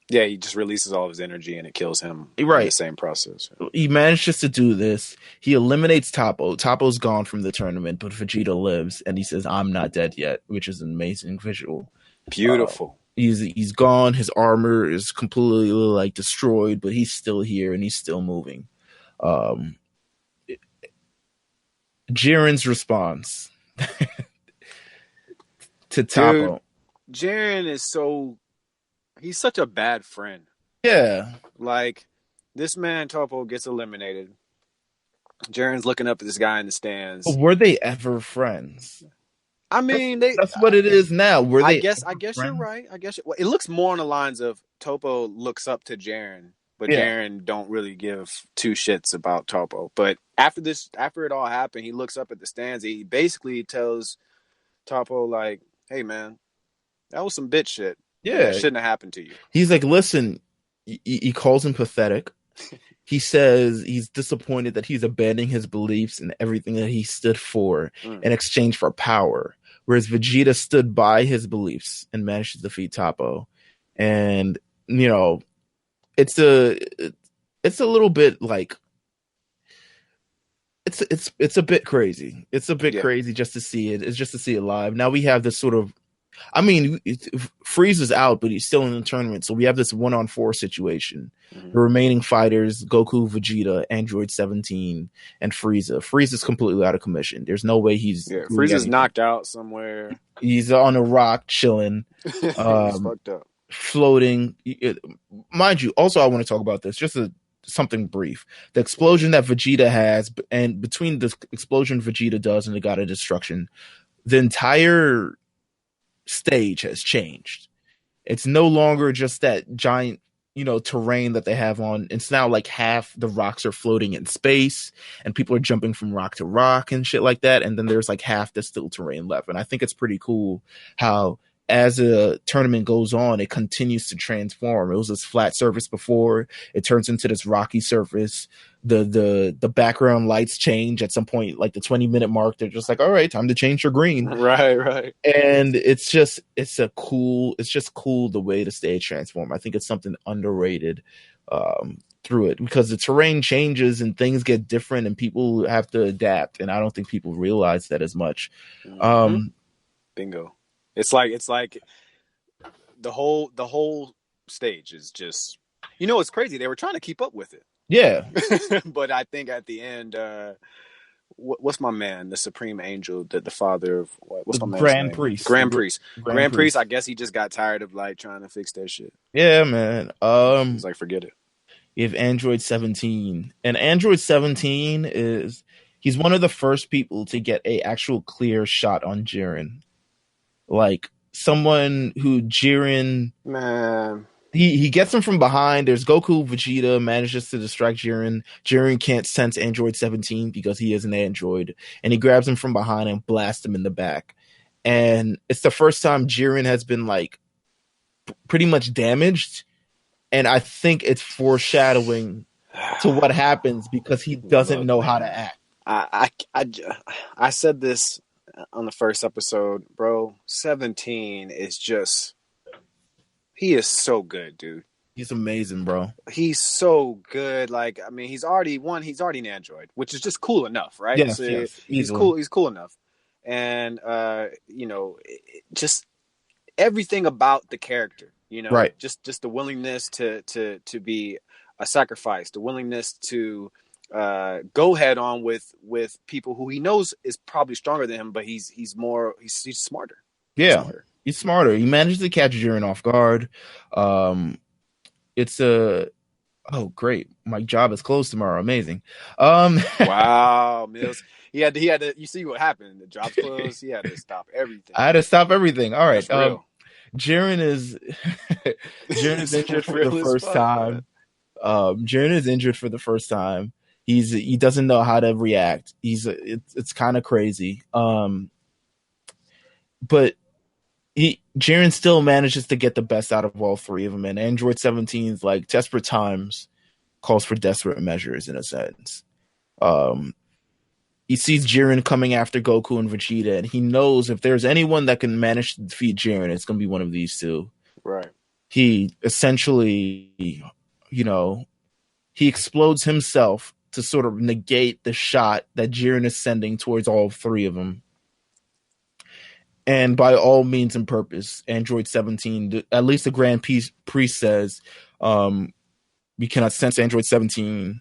Speaker 2: yeah, he just releases all of his energy and it kills him.
Speaker 1: Right.
Speaker 2: In the same process.
Speaker 1: He manages to do this. He eliminates Toppo. Toppo's gone from the tournament, but Vegeta lives, and he says, "I'm not dead yet," which is an amazing visual.
Speaker 2: Beautiful.
Speaker 1: He's gone. His armor is completely destroyed, but he's still here and he's still moving. Jiren's response to Toppo.
Speaker 2: Dude, Jiren is he's such a bad friend.
Speaker 1: Yeah.
Speaker 2: This man, Toppo, gets eliminated. Jiren's looking up at this guy in the stands.
Speaker 1: But were they ever friends?
Speaker 2: I mean,
Speaker 1: that's what it is now.
Speaker 2: I guess you're right. It looks more on the lines of Toppo looks up to Jiren, but Jiren don't really give two shits about Toppo. But after it all happened, he looks up at the stands. He basically tells Toppo, "Hey, man, that was some bitch shit.
Speaker 1: Yeah,
Speaker 2: that shouldn't have happened to you." He's
Speaker 1: like, listen, he calls him pathetic. He says he's disappointed that he's abandoning his beliefs and everything that he stood for in exchange for power. Whereas Vegeta stood by his beliefs and managed to defeat Toppo. And, it's a little bit it's a bit crazy. It's a bit crazy just to see it. It's just to see it live. Now we have this sort of, Frieza's out, but he's still in the tournament. So we have this 1-on-4 situation. The remaining fighters, Goku, Vegeta, Android 17, and Frieza. Frieza's completely out of commission. There's no way he's...
Speaker 2: Yeah, Frieza's knocked out somewhere.
Speaker 1: He's on a rock, chilling.
Speaker 2: He's fucked up.
Speaker 1: Floating. Mind you, also I want to talk about this. Just something brief. The explosion that Vegeta has, and between the explosion Vegeta does and the God of Destruction, the entire stage has changed. It's no longer just that giant terrain that they have on. It's now half the rocks are floating in space and people are jumping from rock to rock and shit like that, and then there's half the still terrain left. And I think it's pretty cool how as a tournament goes on, it continues to transform. It was this flat surface before, it turns into this rocky surface. The background lights change at some point, the 20-minute mark. They're just all right, time to change to green.
Speaker 2: Right.
Speaker 1: And it's just cool the way the stage transform. I think it's something underrated through it, because the terrain changes and things get different and people have to adapt. And I don't think people realize that as much.
Speaker 2: Bingo. It's like the whole stage is just, it's crazy. They were trying to keep up with it.
Speaker 1: Yeah.
Speaker 2: But I think at the end, what's my man, the Supreme Angel, the father of what's my man's
Speaker 1: Grand
Speaker 2: name?
Speaker 1: Priest.
Speaker 2: Grand Priest. I guess he just got tired of trying to fix that shit.
Speaker 1: Yeah, man.
Speaker 2: He's forget it.
Speaker 1: We have Android 17. And Android 17 is he's one of the first people to get a actual clear shot on Jiren. Like someone who Jiren
Speaker 2: Man,
Speaker 1: he gets him from behind. There's Goku, Vegeta manages to distract Jiren. Jiren can't sense Android 17 because he is an android, and he grabs him from behind and blasts him in the back. And it's the first time Jiren has been like pretty much damaged, and I think it's foreshadowing to what happens because he doesn't
Speaker 2: look,
Speaker 1: know how to
Speaker 2: man.
Speaker 1: act.
Speaker 2: I said this on the first episode, bro. 17 is just he is so good, dude.
Speaker 1: He's amazing, bro.
Speaker 2: He's so good. Like, I mean, he's already an android, which is just cool enough, right?
Speaker 1: Yes,
Speaker 2: So
Speaker 1: yes, easily.
Speaker 2: he's cool enough. And just everything about the character,
Speaker 1: Right.
Speaker 2: just the willingness to be a sacrifice, the willingness to go head on with people who he knows is probably stronger than him, but he's smarter.
Speaker 1: Yeah, he's smarter. He managed to catch Jiren off guard. It's a oh great, my job is closed tomorrow. Amazing.
Speaker 2: Wow, Meelz. He had to. You see what happened? The job's closed. He had to stop everything.
Speaker 1: I had to stop everything. All right.
Speaker 2: That's real.
Speaker 1: Jiren is Jiren is injured for the first time. Jiren is injured for the first time. He doesn't know how to react. It's kind of crazy. But Jiren still manages to get the best out of all three of them. And Android 17's like desperate times calls for desperate measures in a sense. He sees Jiren coming after Goku and Vegeta, and he knows if there's anyone that can manage to defeat Jiren, it's going to be one of these two.
Speaker 2: Right.
Speaker 1: He essentially, he explodes himself to sort of negate the shot that Jiren is sending towards all three of them. And by all means and purpose, Android 17, at least the Grand Priest says, we cannot sense Android 17.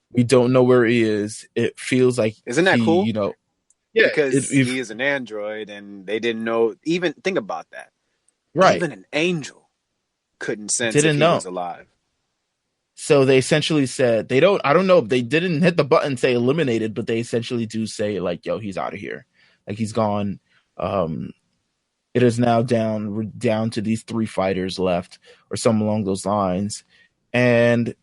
Speaker 1: We don't know where he is. It feels like
Speaker 2: isn't that cool?
Speaker 1: Yeah,
Speaker 2: because he is an android, and they didn't know. Even think about that.
Speaker 1: Right,
Speaker 2: even an angel couldn't sense if he was alive.
Speaker 1: So they essentially said I don't know if they didn't hit the button say eliminated, but they essentially do say like, yo, he's out of here, like he's gone. It is now down to these three fighters left, or something along those lines, and.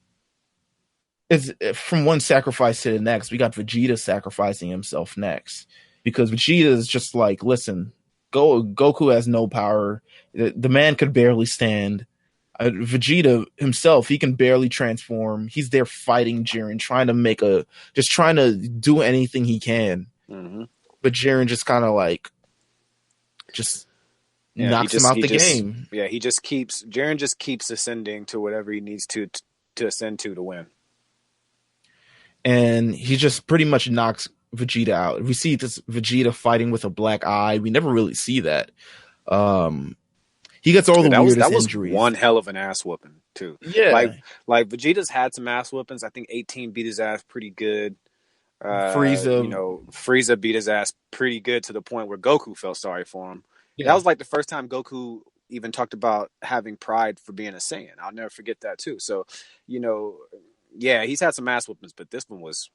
Speaker 1: It's from one sacrifice to the next. We got Vegeta sacrificing himself next because Vegeta is just like, listen, Goku has no power. The man could barely stand. Vegeta himself, he can barely transform. He's there fighting Jiren, trying to do anything he can.
Speaker 2: Mm-hmm.
Speaker 1: But Jiren just kind of like, knocks him out the game.
Speaker 2: Yeah, Jiren just keeps ascending to whatever he needs to ascend to win.
Speaker 1: And he just pretty much knocks Vegeta out. We see this Vegeta fighting with a black eye. We never really see that. He gets all the weirdest injuries.
Speaker 2: That was one hell of an ass whooping too.
Speaker 1: Yeah,
Speaker 2: like Vegeta's had some ass whoopings. I think 18 beat his ass pretty good. Frieza beat his ass pretty good to the point where Goku felt sorry for him. Yeah. That was like the first time Goku even talked about having pride for being a Saiyan. I'll never forget that too. So, yeah, he's had some ass whoopings, but this one was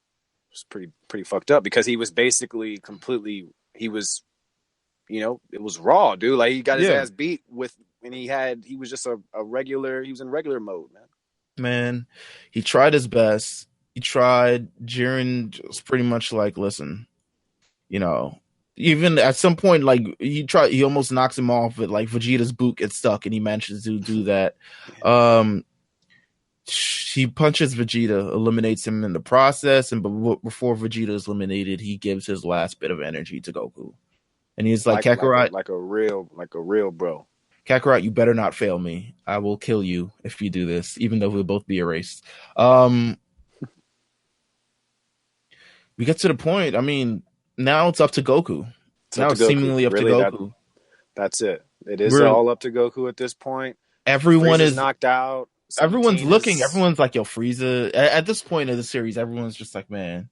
Speaker 2: pretty fucked up because he was basically completely. He was, it was raw, dude. Like he got his ass beat and he was just a regular. He was in regular mode, man.
Speaker 1: Man, he tried his best. He tried. Jiren was pretty much like, listen, even at some point, like he almost knocks him off, but like Vegeta's boot gets stuck, and he manages to do that. He punches Vegeta, eliminates him in the process, and before Vegeta is eliminated, he gives his last bit of energy to Goku, and he's like Kakarot,
Speaker 2: like a real bro.
Speaker 1: Kakarot, you better not fail me. I will kill you if you do this, even though we'll both be erased. We get to the point. I mean, now it's up to Goku. It's seemingly up to Goku.
Speaker 2: That's it. It is all up to Goku at this point.
Speaker 1: Everyone is
Speaker 2: knocked out.
Speaker 1: Everyone's looking. Everyone's like, yo, Frieza. At this point of the series, everyone's just like, man,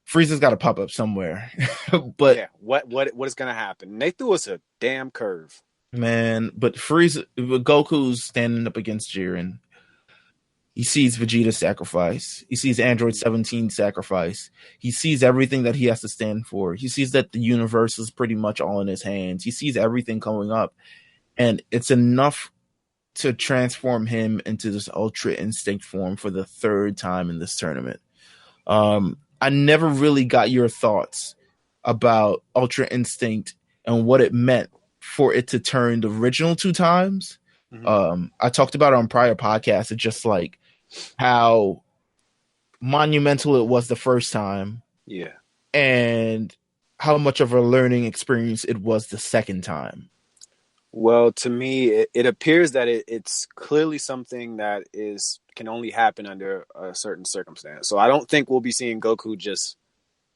Speaker 1: Frieza's got to pop up somewhere. But
Speaker 2: yeah, what is going to happen? They threw us a damn curve,
Speaker 1: man. But Goku's standing up against Jiren. He sees Vegeta's sacrifice. He sees Android 17 sacrifice. He sees everything that he has to stand for. He sees that the universe is pretty much all in his hands. He sees everything coming up. And it's enough to transform him into this Ultra Instinct form for the third time in this tournament. I never really got your thoughts about Ultra Instinct and what it meant for it to turn the original two times. I talked about it on prior podcasts. It's just like how monumental it was the first time.
Speaker 2: Yeah.
Speaker 1: And how much of a learning experience it was the second time.
Speaker 2: Well, to me, it appears that it's clearly something that can only happen under a certain circumstance. So I don't think we'll be seeing Goku just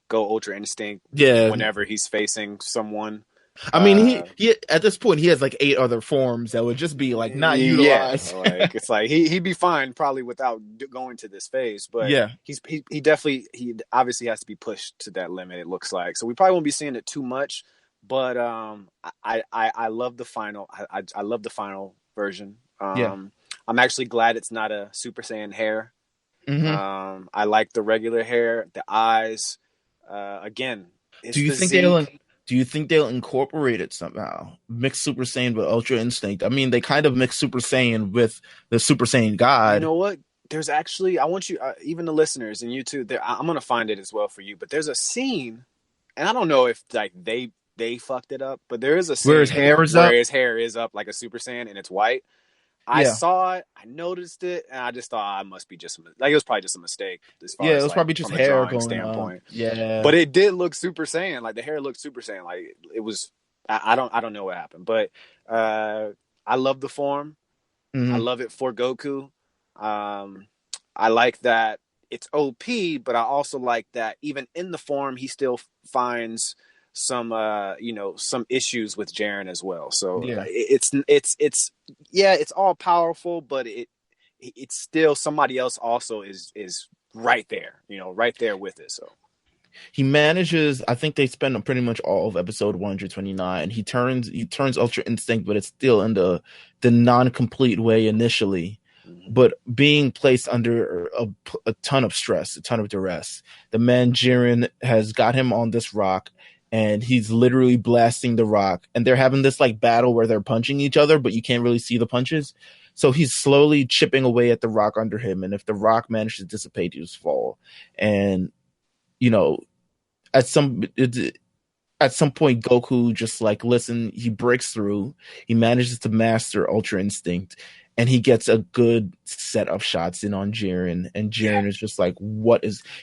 Speaker 2: go Ultra Instinct whenever he's facing someone.
Speaker 1: I mean, he at this point he has like 8 other forms that would just be like not utilized.
Speaker 2: Yeah, like it's like he'd be fine probably without going to this phase. But
Speaker 1: yeah,
Speaker 2: he definitely obviously has to be pushed to that limit. It looks like so we probably won't be seeing it too much. But I love the final. I love the final version. I'm actually glad it's not a Super Saiyan hair. I like the regular hair, the eyes. Again,
Speaker 1: do you think they'll incorporate it somehow? Mix Super Saiyan with Ultra Instinct. I mean, they kind of mix Super Saiyan with the Super Saiyan God.
Speaker 2: You know what? There's actually I want you, even the listeners and you too. I'm gonna find it as well for you. But there's a scene, and I don't know if like they fucked it up, but there is a scene
Speaker 1: where his hair
Speaker 2: is up like a Super Saiyan and it's white. I saw it, I noticed it, and I just thought it must be just like it was probably just a mistake. As far as,
Speaker 1: it was probably just hair going standpoint.
Speaker 2: But it did look Super Saiyan. Like the hair looked Super Saiyan. Like it was. I don't know what happened, but I love the form. I love it for Goku. I like that it's OP, but I also like that even in the form he still finds some some issues with Jiren as well. So it's all powerful, but it's still somebody else also is right there, right there with it. So
Speaker 1: he manages. I think they spend pretty much all of episode 129. He turns Ultra Instinct, but it's still in the non-complete way initially. But being placed under a ton of stress, a ton of duress. The man Jiren has got him on this rock. And he's literally blasting the rock. And they're having this like battle where they're punching each other, but you can't really see the punches. So he's slowly chipping away at the rock under him. And if the rock manages to dissipate, he just fall. And, at some point, Goku just like, listen, he breaks through. He manages to master Ultra Instinct. And he gets a good set of shots in on Jiren. And Jiren is just like,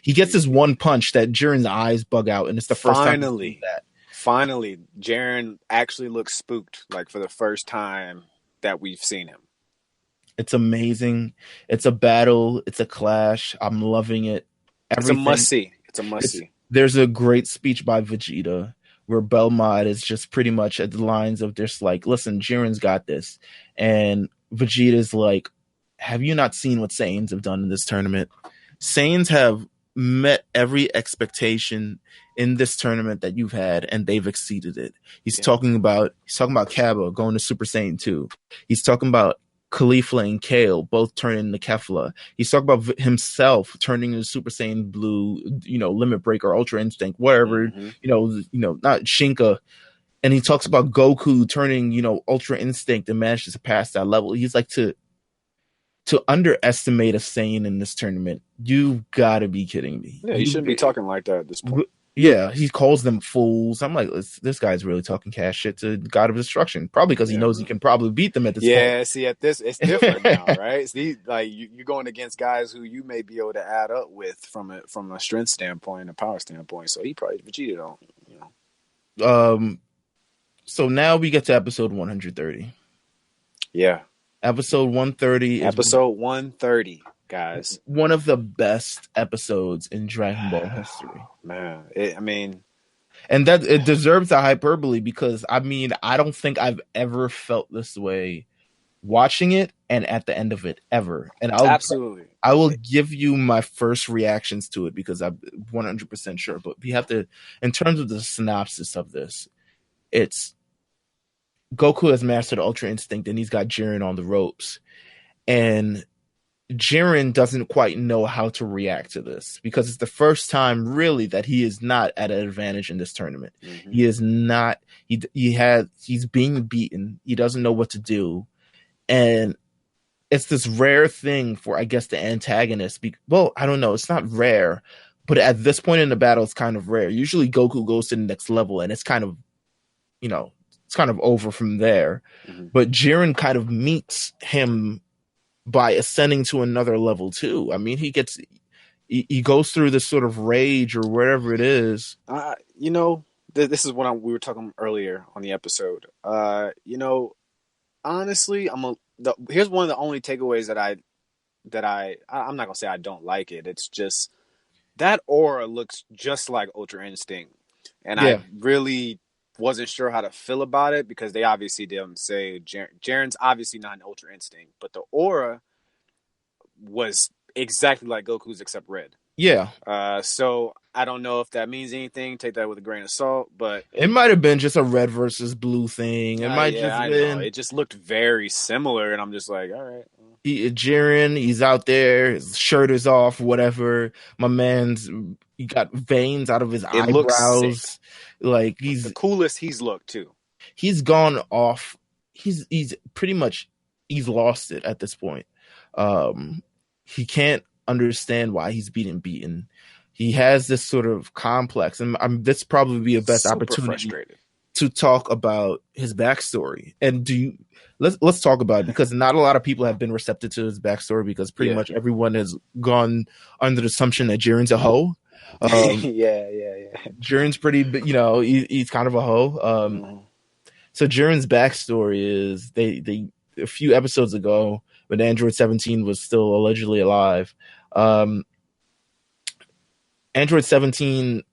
Speaker 1: he gets this one punch that Jiren's eyes bug out. And it's the first time that.
Speaker 2: Finally, Jiren actually looks spooked, like for the first time that we've seen him.
Speaker 1: It's amazing. It's a battle. It's a clash. I'm loving it.
Speaker 2: Everything. It's a must see.
Speaker 1: There's a great speech by Vegeta where Belmont is just pretty much at the lines of just like, listen, Jiren's got this. And Vegeta's like, have you not seen what Saiyans have done in this tournament? Saiyans have met every expectation in this tournament that you've had, and they've exceeded it. He's talking about Cabba going to Super Saiyan 2. He's talking about Caulifla and Kale both turning into Kefla. He's talking about himself turning into Super Saiyan Blue, Limit Breaker, Ultra Instinct, whatever, not Shinka. And he talks about Goku turning, Ultra Instinct and manages to pass that level. He's like, to underestimate a Saiyan in this tournament, you've got to be kidding me.
Speaker 2: Yeah, you shouldn't be talking like that at this point.
Speaker 1: Yeah, he calls them fools. I'm like, this guy's really talking cash shit to God of Destruction. Probably because he knows he can probably beat them at this point.
Speaker 2: Yeah, see, at this, it's different now, right? See, like you're going against guys who you may be able to add up with from a strength standpoint, a power standpoint. So he probably Vegeta don't.
Speaker 1: So now we get to episode 130.
Speaker 2: Yeah.
Speaker 1: Episode 130
Speaker 2: Episode 130, guys.
Speaker 1: One of the best episodes in Dragon Ball history.
Speaker 2: Man,
Speaker 1: and that it deserves a hyperbole because I don't think I've ever felt this way watching it and at the end of it ever. And I will give you my first reactions to it because I'm 100% sure. But we have to, in terms of the synopsis of this, it's Goku has mastered Ultra Instinct and he's got Jiren on the ropes. And Jiren doesn't quite know how to react to this because it's the first time really that he is not at an advantage in this tournament.
Speaker 2: Mm-hmm.
Speaker 1: He is not. He's being beaten. He doesn't know what to do, and it's this rare thing for, I guess, the antagonist. Well, I don't know. It's not rare, but at this point in the battle, it's kind of rare. Usually, Goku goes to the next level, and it's kind of, it's kind of over from there.
Speaker 2: Mm-hmm.
Speaker 1: But Jiren kind of meets him by ascending to another level too. I mean, he goes through this sort of rage or whatever it is.
Speaker 2: This is what we were talking earlier on the episode. Honestly, here's one of the only takeaways that I'm not gonna say I don't like it. It's just that aura looks just like Ultra Instinct, and
Speaker 1: Yeah.
Speaker 2: I really wasn't sure how to feel about it because they obviously didn't say Jiren's obviously not an Ultra Instinct, but the aura was exactly like Goku's except red.
Speaker 1: Yeah.
Speaker 2: So I don't know if that means anything. Take that with a grain of salt, but
Speaker 1: it might have been just a red versus blue thing. It might just been.
Speaker 2: Know. It just looked very similar, and I'm just like, all right.
Speaker 1: Jiren, he's out there, his shirt is off, whatever. My man's he got veins out of his eyebrows. Like he's
Speaker 2: the coolest he's looked too.
Speaker 1: He's gone off. He's pretty much lost it at this point. He can't understand why he's beaten. He has this sort of complex, and this probably be a best opportunity to talk about his backstory. And let's talk about it because not a lot of people have been receptive to his backstory because pretty much everyone has gone under the assumption that Jiren's a hoe.
Speaker 2: Yeah.
Speaker 1: Jiren's pretty, he's kind of a hoe. So Jiren's backstory is they a few episodes ago when Android 17 was still allegedly alive. Android 17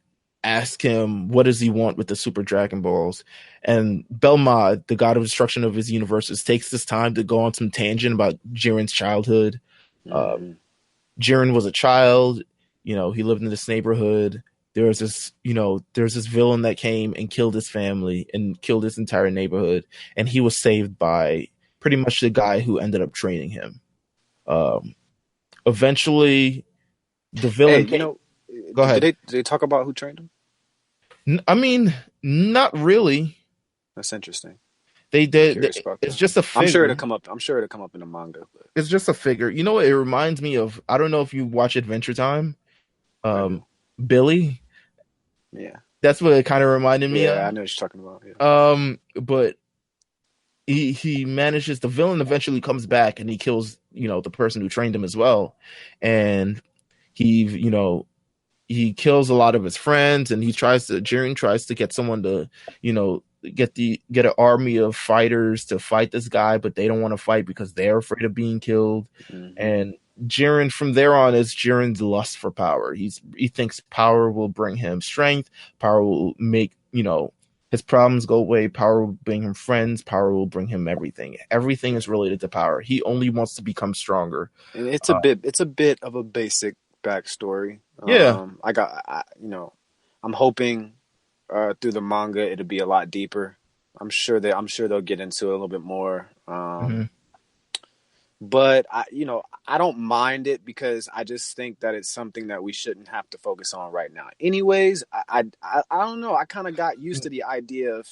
Speaker 1: asked him, what does he want with the Super Dragon Balls? And Belmod, the god of destruction of his universes, takes this time to go on some tangent about Jiren's childhood. Jiren was a child. He lived in this neighborhood. There's this villain that came and killed his family and killed his entire neighborhood. And he was saved by pretty much the guy who ended up training him. Eventually, the villain Go ahead.
Speaker 2: Did they talk about who trained him?
Speaker 1: I mean, not really.
Speaker 2: That's interesting.
Speaker 1: They did. It's just a figure.
Speaker 2: I'm sure it'll come up in the manga. But.
Speaker 1: It's just a figure. You know what? It reminds me of. I don't know if you watch Adventure Time. Billy.
Speaker 2: Yeah.
Speaker 1: That's what it kind of reminded me of.
Speaker 2: Yeah, I know what you're talking about. Yeah.
Speaker 1: But he manages. The villain eventually comes back and he kills the person who trained him as well, and he kills a lot of his friends, and Jiren tries to get someone to, get an army of fighters to fight this guy, but they don't want to fight because they're afraid of being killed. Mm-hmm. And Jiren, from there on, is Jiren's lust for power. He thinks power will bring him strength, power will make, his problems go away, power will bring him friends, power will bring him everything. Everything is related to power. He only wants to become stronger.
Speaker 2: And it's a bit of a basic backstory.
Speaker 1: Yeah.
Speaker 2: I'm hoping through the manga it'll be a lot deeper. I'm sure they'll get into it a little bit more. But I don't mind it because I just think that it's something that we shouldn't have to focus on right now. Anyways, I don't know. I kind of got used to the idea of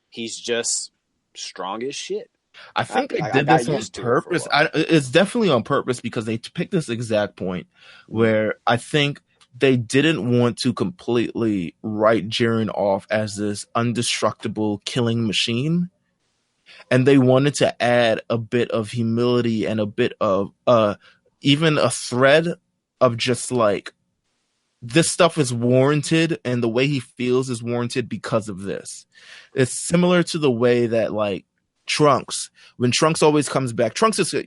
Speaker 2: he's just strong as shit.
Speaker 1: I think they did this on purpose. It's definitely on purpose because they picked this exact point where I think they didn't want to completely write Jiren off as this indestructible killing machine. And they wanted to add a bit of humility and a bit of even a thread of just like, this stuff is warranted and the way he feels is warranted because of this. It's similar to the way that like Trunks, when Trunks always comes back,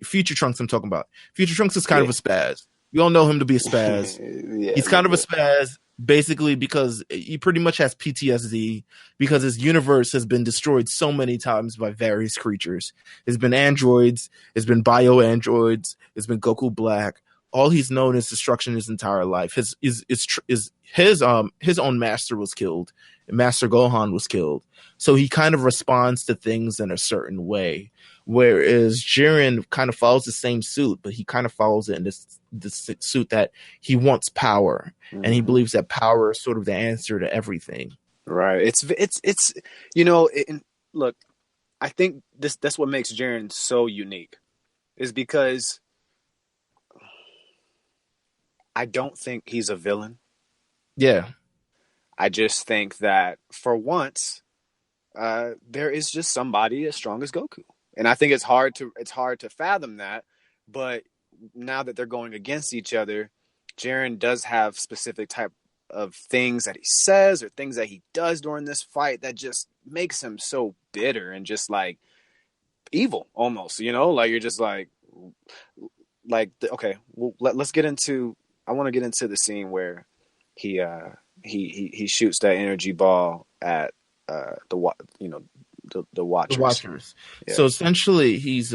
Speaker 1: Future Trunks I'm talking about. Future Trunks is kind of a spaz. We all know him to be a spaz. He's kind of a spaz basically because he pretty much has PTSD because his universe has been destroyed so many times by various creatures. It's been androids, it's been bio androids, it's been Goku Black, all he's known is destruction his entire life. His own master was killed. Master Gohan was killed. So he kind of responds to things in a certain way. Whereas Jiren kind of follows the same suit, but he kind of follows it in this suit that he wants power, and he believes that power is sort of the answer to everything.
Speaker 2: Right. It's you know, look, I think that's what makes Jiren so unique, is because I don't think he's a villain.
Speaker 1: Yeah.
Speaker 2: I just think that for once, there is just somebody as strong as Goku, and I think it's hard to fathom that. But now that they're going against each other, Jiren does have specific type of things that he says or things that he does during this fight that just makes him so bitter and just like evil almost, you know, like you're just like okay, well, let's get into, I want to get into the scene where he shoots that energy ball at the Watchers.
Speaker 1: The Watchers.
Speaker 2: Yeah.
Speaker 1: So essentially he's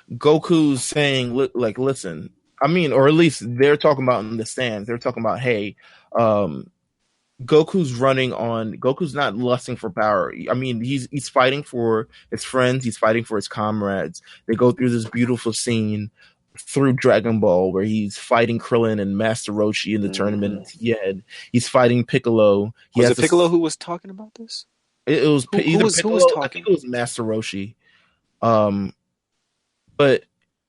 Speaker 1: Goku's saying, like, listen, I mean, or at least they're talking about in the stands, they're talking about, hey, Goku's not lusting for power. I mean, he's fighting for his friends, he's fighting for his comrades. They go through this beautiful scene through Dragon Ball where he's fighting Krillin and Master Roshi in the tournament. Yeah, he's fighting Piccolo.
Speaker 2: Was it Piccolo who was talking about this?
Speaker 1: It was
Speaker 2: who was talking?
Speaker 1: I think it was Master Roshi. But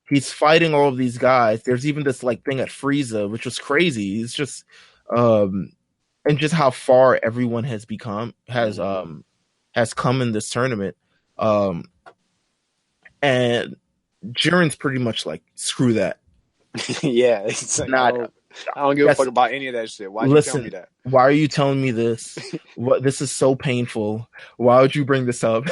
Speaker 1: he's fighting all of these guys. There's even this like thing at Frieza, which was crazy. It's just and just how far everyone has come in this tournament. And Jiren's pretty much like, screw that.
Speaker 2: Yeah, it's like, I don't give a fuck about any of that shit. Why you tell me that?
Speaker 1: Why are you telling me this? This is so painful. Why would you bring this up?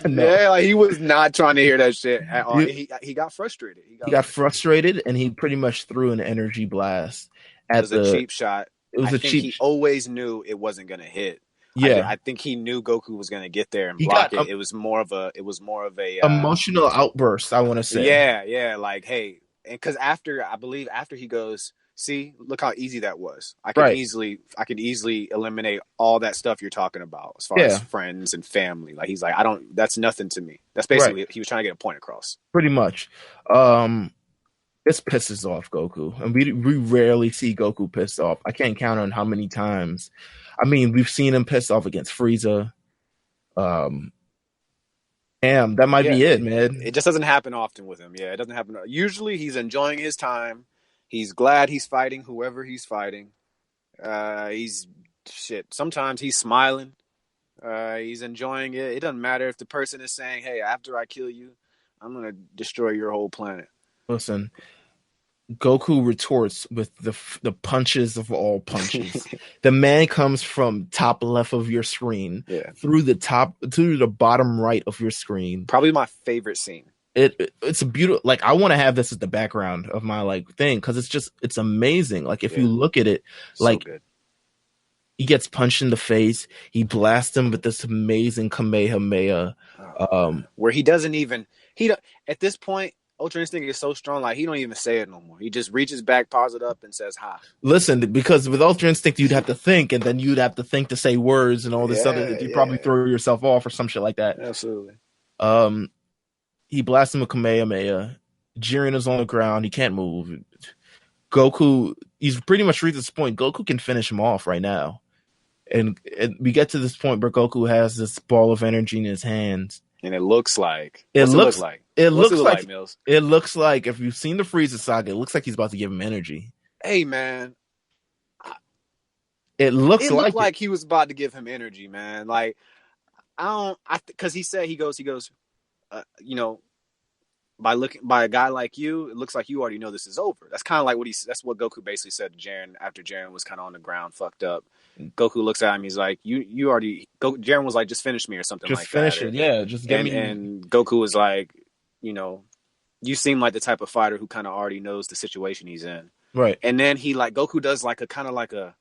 Speaker 1: No.
Speaker 2: Yeah, like he was not trying to hear that shit at all. He got frustrated.
Speaker 1: He got frustrated, and he pretty much threw an energy blast at
Speaker 2: a cheap shot.
Speaker 1: It was
Speaker 2: He always knew it wasn't gonna hit.
Speaker 1: Yeah,
Speaker 2: I think he knew Goku was gonna get there and block it. It was more of a
Speaker 1: emotional outburst, I want to say.
Speaker 2: Yeah, like, hey, and because after he goes, see, look how easy that was. I can easily eliminate all that stuff you're talking about as far as friends and family. Like, he's like, that's nothing to me. That's basically he was trying to get a point across.
Speaker 1: Pretty much. This pisses off Goku, and we rarely see Goku pissed off. I can't count on how many times. I mean, we've seen him pissed off against Frieza. Damn, that might be it, man.
Speaker 2: It just doesn't happen often with him. Yeah, it doesn't happen. Usually he's enjoying his time. He's glad he's fighting whoever he's fighting. Sometimes he's smiling. He's enjoying it. It doesn't matter if the person is saying, hey, after I kill you, I'm going to destroy your whole planet.
Speaker 1: Listen, Goku retorts with the punches of all punches. The man comes from top left of your screen through the bottom right of your screen.
Speaker 2: Probably my favorite scene.
Speaker 1: It's a beautiful, like, I want to have this as the background of my like thing, because it's amazing. Like, if you look at it, like, so he gets punched in the face, he blasts him with this amazing Kamehameha,
Speaker 2: where he at this point, Ultra Instinct is so strong, like, he don't even say it no more. He just reaches back, paws it up, and says, "Ha."
Speaker 1: Listen, because with Ultra Instinct, you'd have to think, and then you'd have to think to say words and all this other. You'd probably throw yourself off or some shit like that.
Speaker 2: Absolutely.
Speaker 1: He blasts him with Kamehameha. Jiren is on the ground. He can't move. Goku, he's pretty much reached this point. Goku can finish him off right now. And we get to this point where Goku has this ball of energy in his hands.
Speaker 2: And it looks like...
Speaker 1: It looks like
Speaker 2: Meelz?
Speaker 1: It looks like, if you've seen the Frieza saga, it looks like he's about to give him energy.
Speaker 2: Hey, man.
Speaker 1: It looked
Speaker 2: like he was about to give him energy, man. Like, because he goes, you know, by a guy like you, it looks like you already know this is over. That's kind of like that's what Goku basically said to Jiren after Jiren was kind of on the ground, fucked up. Goku looks at him, he's like, you already, Jiren was like, just finish me or something like that.
Speaker 1: Just finish it, yeah. Just get me.
Speaker 2: And Goku was like, you know, you seem like the type of fighter who kind of already knows the situation he's in.
Speaker 1: Right.
Speaker 2: And then Goku does like a kind of like a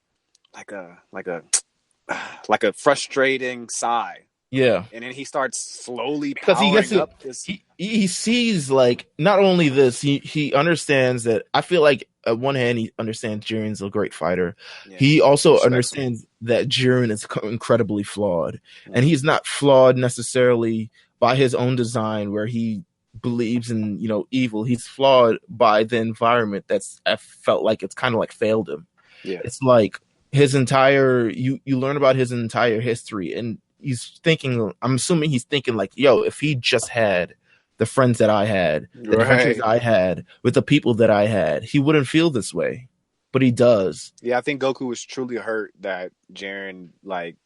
Speaker 2: frustrating sigh.
Speaker 1: Yeah.
Speaker 2: and then he starts slowly
Speaker 1: Because he gets
Speaker 2: powering
Speaker 1: to
Speaker 2: up this.
Speaker 1: he sees like not only this, he understands that I feel like at one hand he understands Jiren's a great fighter.
Speaker 2: Yeah,
Speaker 1: He also
Speaker 2: respects him.
Speaker 1: understands that Jiren is incredibly flawed. And
Speaker 2: Hmm.
Speaker 1: he's not flawed necessarily by his own design where he believes in, evil. He's flawed by the environment I felt like it's kind of like failed him.
Speaker 2: Yeah,
Speaker 1: It's like his entire you learn about his entire history, and he's thinking, I'm assuming he's thinking like, yo, if he just had the friends that I had, the adventures
Speaker 2: right.
Speaker 1: I had with the people that I had, he wouldn't feel this way, but he does.
Speaker 2: Yeah, I think Goku was truly hurt that Jiren like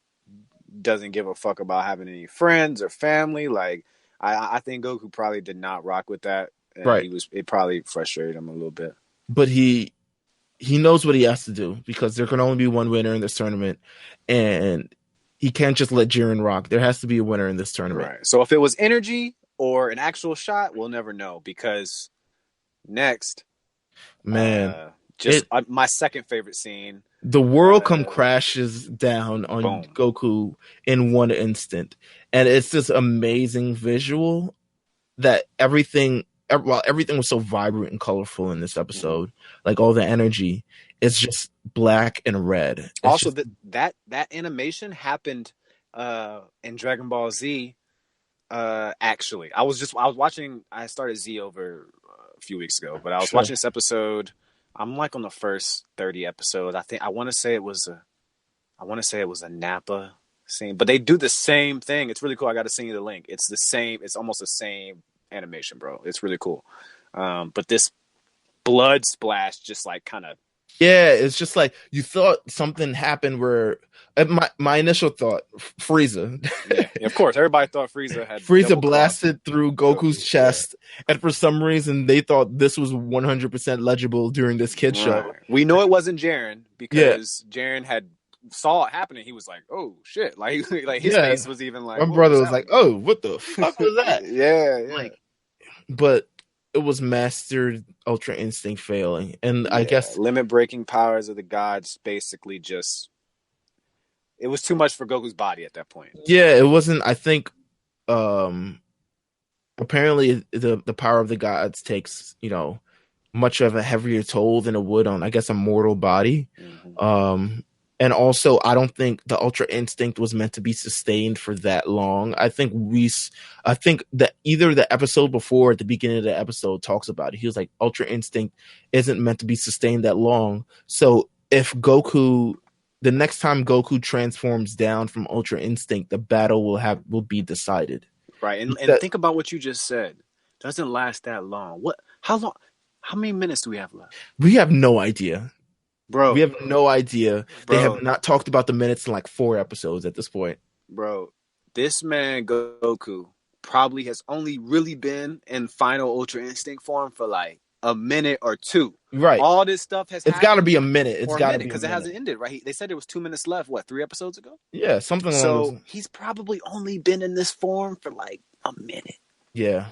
Speaker 2: doesn't give a fuck about having any friends or family. Like, I think Goku probably did not rock with that, and
Speaker 1: Right.
Speaker 2: it probably frustrated him a little bit.
Speaker 1: But he knows what he has to do because there can only be one winner in this tournament, and he can't just let Jiren rock. There has to be a winner in this tournament.
Speaker 2: Right. So if it was energy or an actual shot, we'll never know because next,
Speaker 1: Man,
Speaker 2: just
Speaker 1: it
Speaker 2: my second favorite scene.
Speaker 1: the world come
Speaker 2: Uh,
Speaker 1: crashes down on
Speaker 2: Boom.
Speaker 1: Goku in one instant, and it's this amazing visual that while everything was so vibrant and colorful in this
Speaker 2: Mm-hmm.
Speaker 1: episode, like all the energy, it's just black and red. It's
Speaker 2: Also,
Speaker 1: just
Speaker 2: that animation happened in Dragon Ball Z. Actually, I was watching. I started Z over a few weeks ago, but I was
Speaker 1: sure.
Speaker 2: watching this episode. I'm like on the first 30 episodes. I want to say it was a Nappa scene, but they do the same thing. It's really cool. I got to send you the link. It's the same. It's almost the same animation, bro. It's really cool. But this blood splash just like kind of.
Speaker 1: Yeah, it's just like you thought something happened where my initial thought, Frieza.
Speaker 2: Yeah, of course. Everybody thought Frieza had
Speaker 1: Frieza
Speaker 2: double crossed
Speaker 1: blasted through
Speaker 2: Goku.
Speaker 1: Goku's
Speaker 2: Yeah.
Speaker 1: chest, and for some reason they thought this was 100% legible during this kid show.
Speaker 2: Right. We know it wasn't Jaren
Speaker 1: Yeah,
Speaker 2: because Jaren had saw it happening. He was like, "Oh shit!" Like his
Speaker 1: yeah.
Speaker 2: face was even like,
Speaker 1: My
Speaker 2: "Whoa,
Speaker 1: brother
Speaker 2: what's
Speaker 1: was like,
Speaker 2: happening?"
Speaker 1: "Oh, what the fuck was that?"
Speaker 2: Yeah, yeah,
Speaker 1: Like, but it was mastered Ultra Instinct failing, and I
Speaker 2: yeah.
Speaker 1: guess
Speaker 2: Limit breaking powers of the gods basically just it was too much for Goku's body at that point.
Speaker 1: yeah, it wasn't. I think um apparently the power of the gods takes much of a heavier toll than it would on, I guess, a mortal body.
Speaker 2: Mm-hmm.
Speaker 1: Um, and also, I don't think the Ultra Instinct was meant to be sustained for that long. I think that either the episode before, at the beginning of the episode, talks about it. He was like, Ultra Instinct isn't meant to be sustained that long. So if the next time Goku transforms down from Ultra Instinct, the battle will be decided.
Speaker 2: Right, and think about what you just said. Doesn't last that long. What? How long? How many minutes do we have left,
Speaker 1: We have no idea. We
Speaker 2: bro?
Speaker 1: have no idea. They have
Speaker 2: Bro,
Speaker 1: not talked about the minutes in like 4 episodes at this point.
Speaker 2: bro, this man Goku probably has only really been in final Ultra Instinct form for like a minute or two.
Speaker 1: Right.
Speaker 2: All this stuff has
Speaker 1: It's got to
Speaker 2: happened
Speaker 1: be a minute. It's
Speaker 2: for a
Speaker 1: got to
Speaker 2: minute
Speaker 1: be a
Speaker 2: because it
Speaker 1: minute.
Speaker 2: hasn't ended, right? They said there was 2 minutes left. What, 3 episodes ago?
Speaker 1: Yeah, something along those.
Speaker 2: So he's probably only been in this form for like a minute.
Speaker 1: Yeah.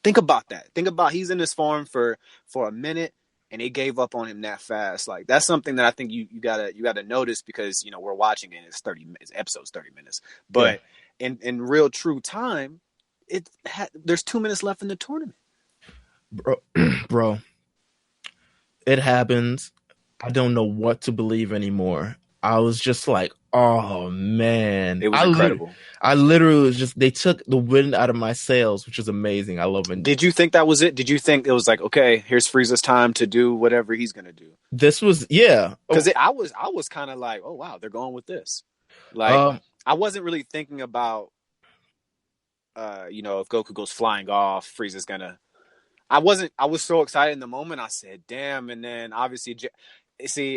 Speaker 2: Think about that. Think about he's in this form for a minute, and they gave up on him that fast. Like that's something that I think you gotta notice because we're watching it. It's episodes 30 minutes, but in real true time, there's 2 minutes left in the tournament.
Speaker 1: Bro, it happens. I don't know what to believe anymore. I was just like, oh man.
Speaker 2: It was incredible.
Speaker 1: I literally was just, they took the wind out of my sails, which is amazing. I love it.
Speaker 2: Did you think that was it? Did you think it was like, okay, here's Frieza's time to do whatever he's gonna do?
Speaker 1: This was, yeah.
Speaker 2: Because I was kind of like, oh wow, they're going with this. Like I wasn't really thinking about, if Goku goes flying off, Frieza's gonna. I was so excited in the moment. I said, damn, and then obviously,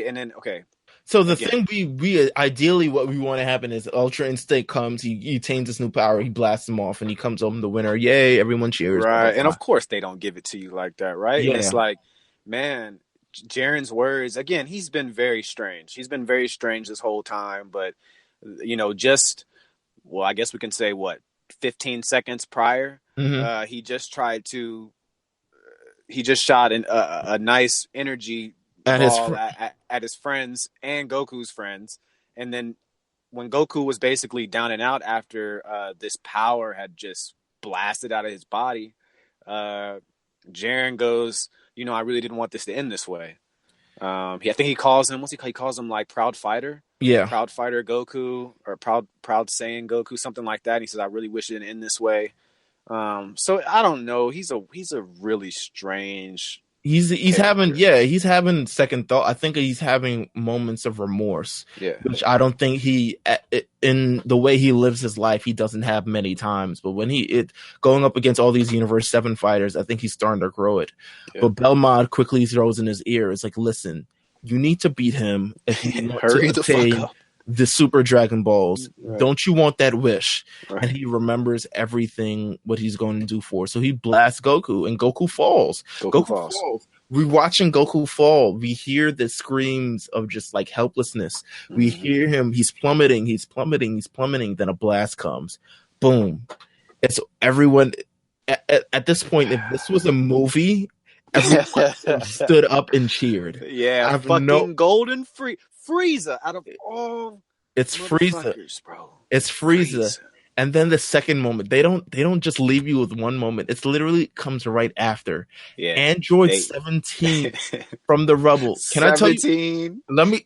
Speaker 2: and then okay.
Speaker 1: So the thing we ideally what we want to happen is Ultra Instinct comes, he attains this new power, he blasts him off, and he comes home the winner. Yay! Everyone cheers.
Speaker 2: Right, and of course they don't give it to you like that, right?
Speaker 1: Yeah.
Speaker 2: And it's like, man, Jaren's words again. He's been very strange. He's been very strange this whole time. But I guess we can say what 15 seconds prior, he just tried to. He just shot a nice energy ball at his friends and Goku's friends, and then when Goku was basically down and out after this power had just blasted out of his body, Jiren goes, I really didn't want this to end this way. I think he calls him. What's he call? He calls him like Proud Fighter,
Speaker 1: Yeah.
Speaker 2: Proud Fighter Goku, or Proud Saiyan Goku, something like that. And he says, "I really wish it didn't end this way." So I don't know. He's a really strange.
Speaker 1: He's having
Speaker 2: character.
Speaker 1: he's having second thought. I think he's having moments of remorse,
Speaker 2: Yeah.
Speaker 1: which I don't think he in the way he lives his life he doesn't have many times. But when going up against all these Universe 7 fighters, I think he's starting to grow it.
Speaker 2: Yeah.
Speaker 1: But Belmont quickly throws in his ear. It's like, listen, you need to beat him if you want
Speaker 2: Hurry
Speaker 1: to
Speaker 2: the fuck
Speaker 1: obtain
Speaker 2: up.
Speaker 1: the Super Dragon Balls.
Speaker 2: Right.
Speaker 1: Don't you want that wish?
Speaker 2: Right.
Speaker 1: And he remembers everything what he's going to do for. So he blasts Goku, and Goku falls. Goku falls. We're watching Goku fall. We hear the screams of just like helplessness. We hear him. He's plummeting. Then a blast comes. Boom. It's everyone. At this point, if this was a movie, everyone stood up and cheered.
Speaker 2: Yeah, fucking golden Frieza out of all.
Speaker 1: It's Frieza,
Speaker 2: bro.
Speaker 1: It's Frieza. And then the second moment, they don't just leave you with one moment. It's literally comes right after.
Speaker 2: Yeah.
Speaker 1: Android 17 from the rubble. Can 17 I tell you?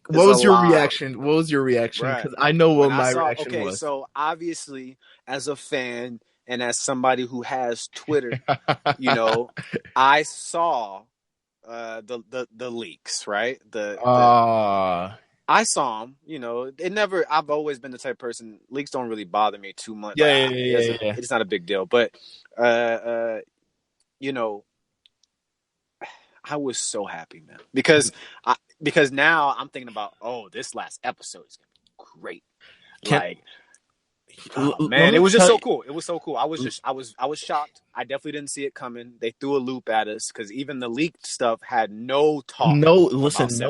Speaker 1: What was your reaction? What was your reaction? Because I know what my reaction was.
Speaker 2: So obviously, as a fan and as somebody who has Twitter, I saw the leaks, right? I saw them, I've always been the type of person, leaks don't really bother me too much.
Speaker 1: Yeah.
Speaker 2: It's not a big deal. But, I was so happy, man. Because now I'm thinking about, this last episode is going to be great. Man, it was just so cool. It was so cool. I was shocked. I definitely didn't see it coming. They threw a loop at us because even the leaked stuff had no talk.
Speaker 1: No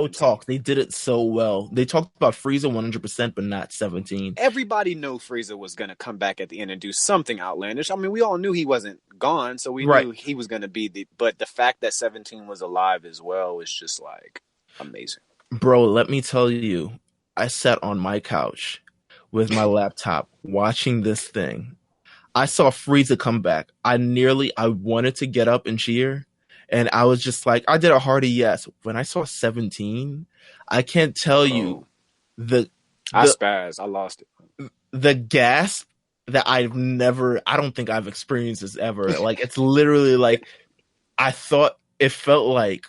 Speaker 1: talk. They did it so well. They talked about Frieza 100%, but not 17.
Speaker 2: Everybody knew Frieza was going to come back at the end and do something outlandish. I mean, we all knew he wasn't gone, so we knew he was going to be but the fact that 17 was alive as well was just like amazing.
Speaker 1: Bro, let me tell you, I sat on my couch with my laptop watching this thing. I saw Frieza come back. I wanted to get up and cheer. And I was just like, I did a hearty yes. When I saw 17, I can't tell you
Speaker 2: I spazzed. I lost it.
Speaker 1: The gasp that I don't think I've experienced this ever. Like, it's literally like, I thought it felt like,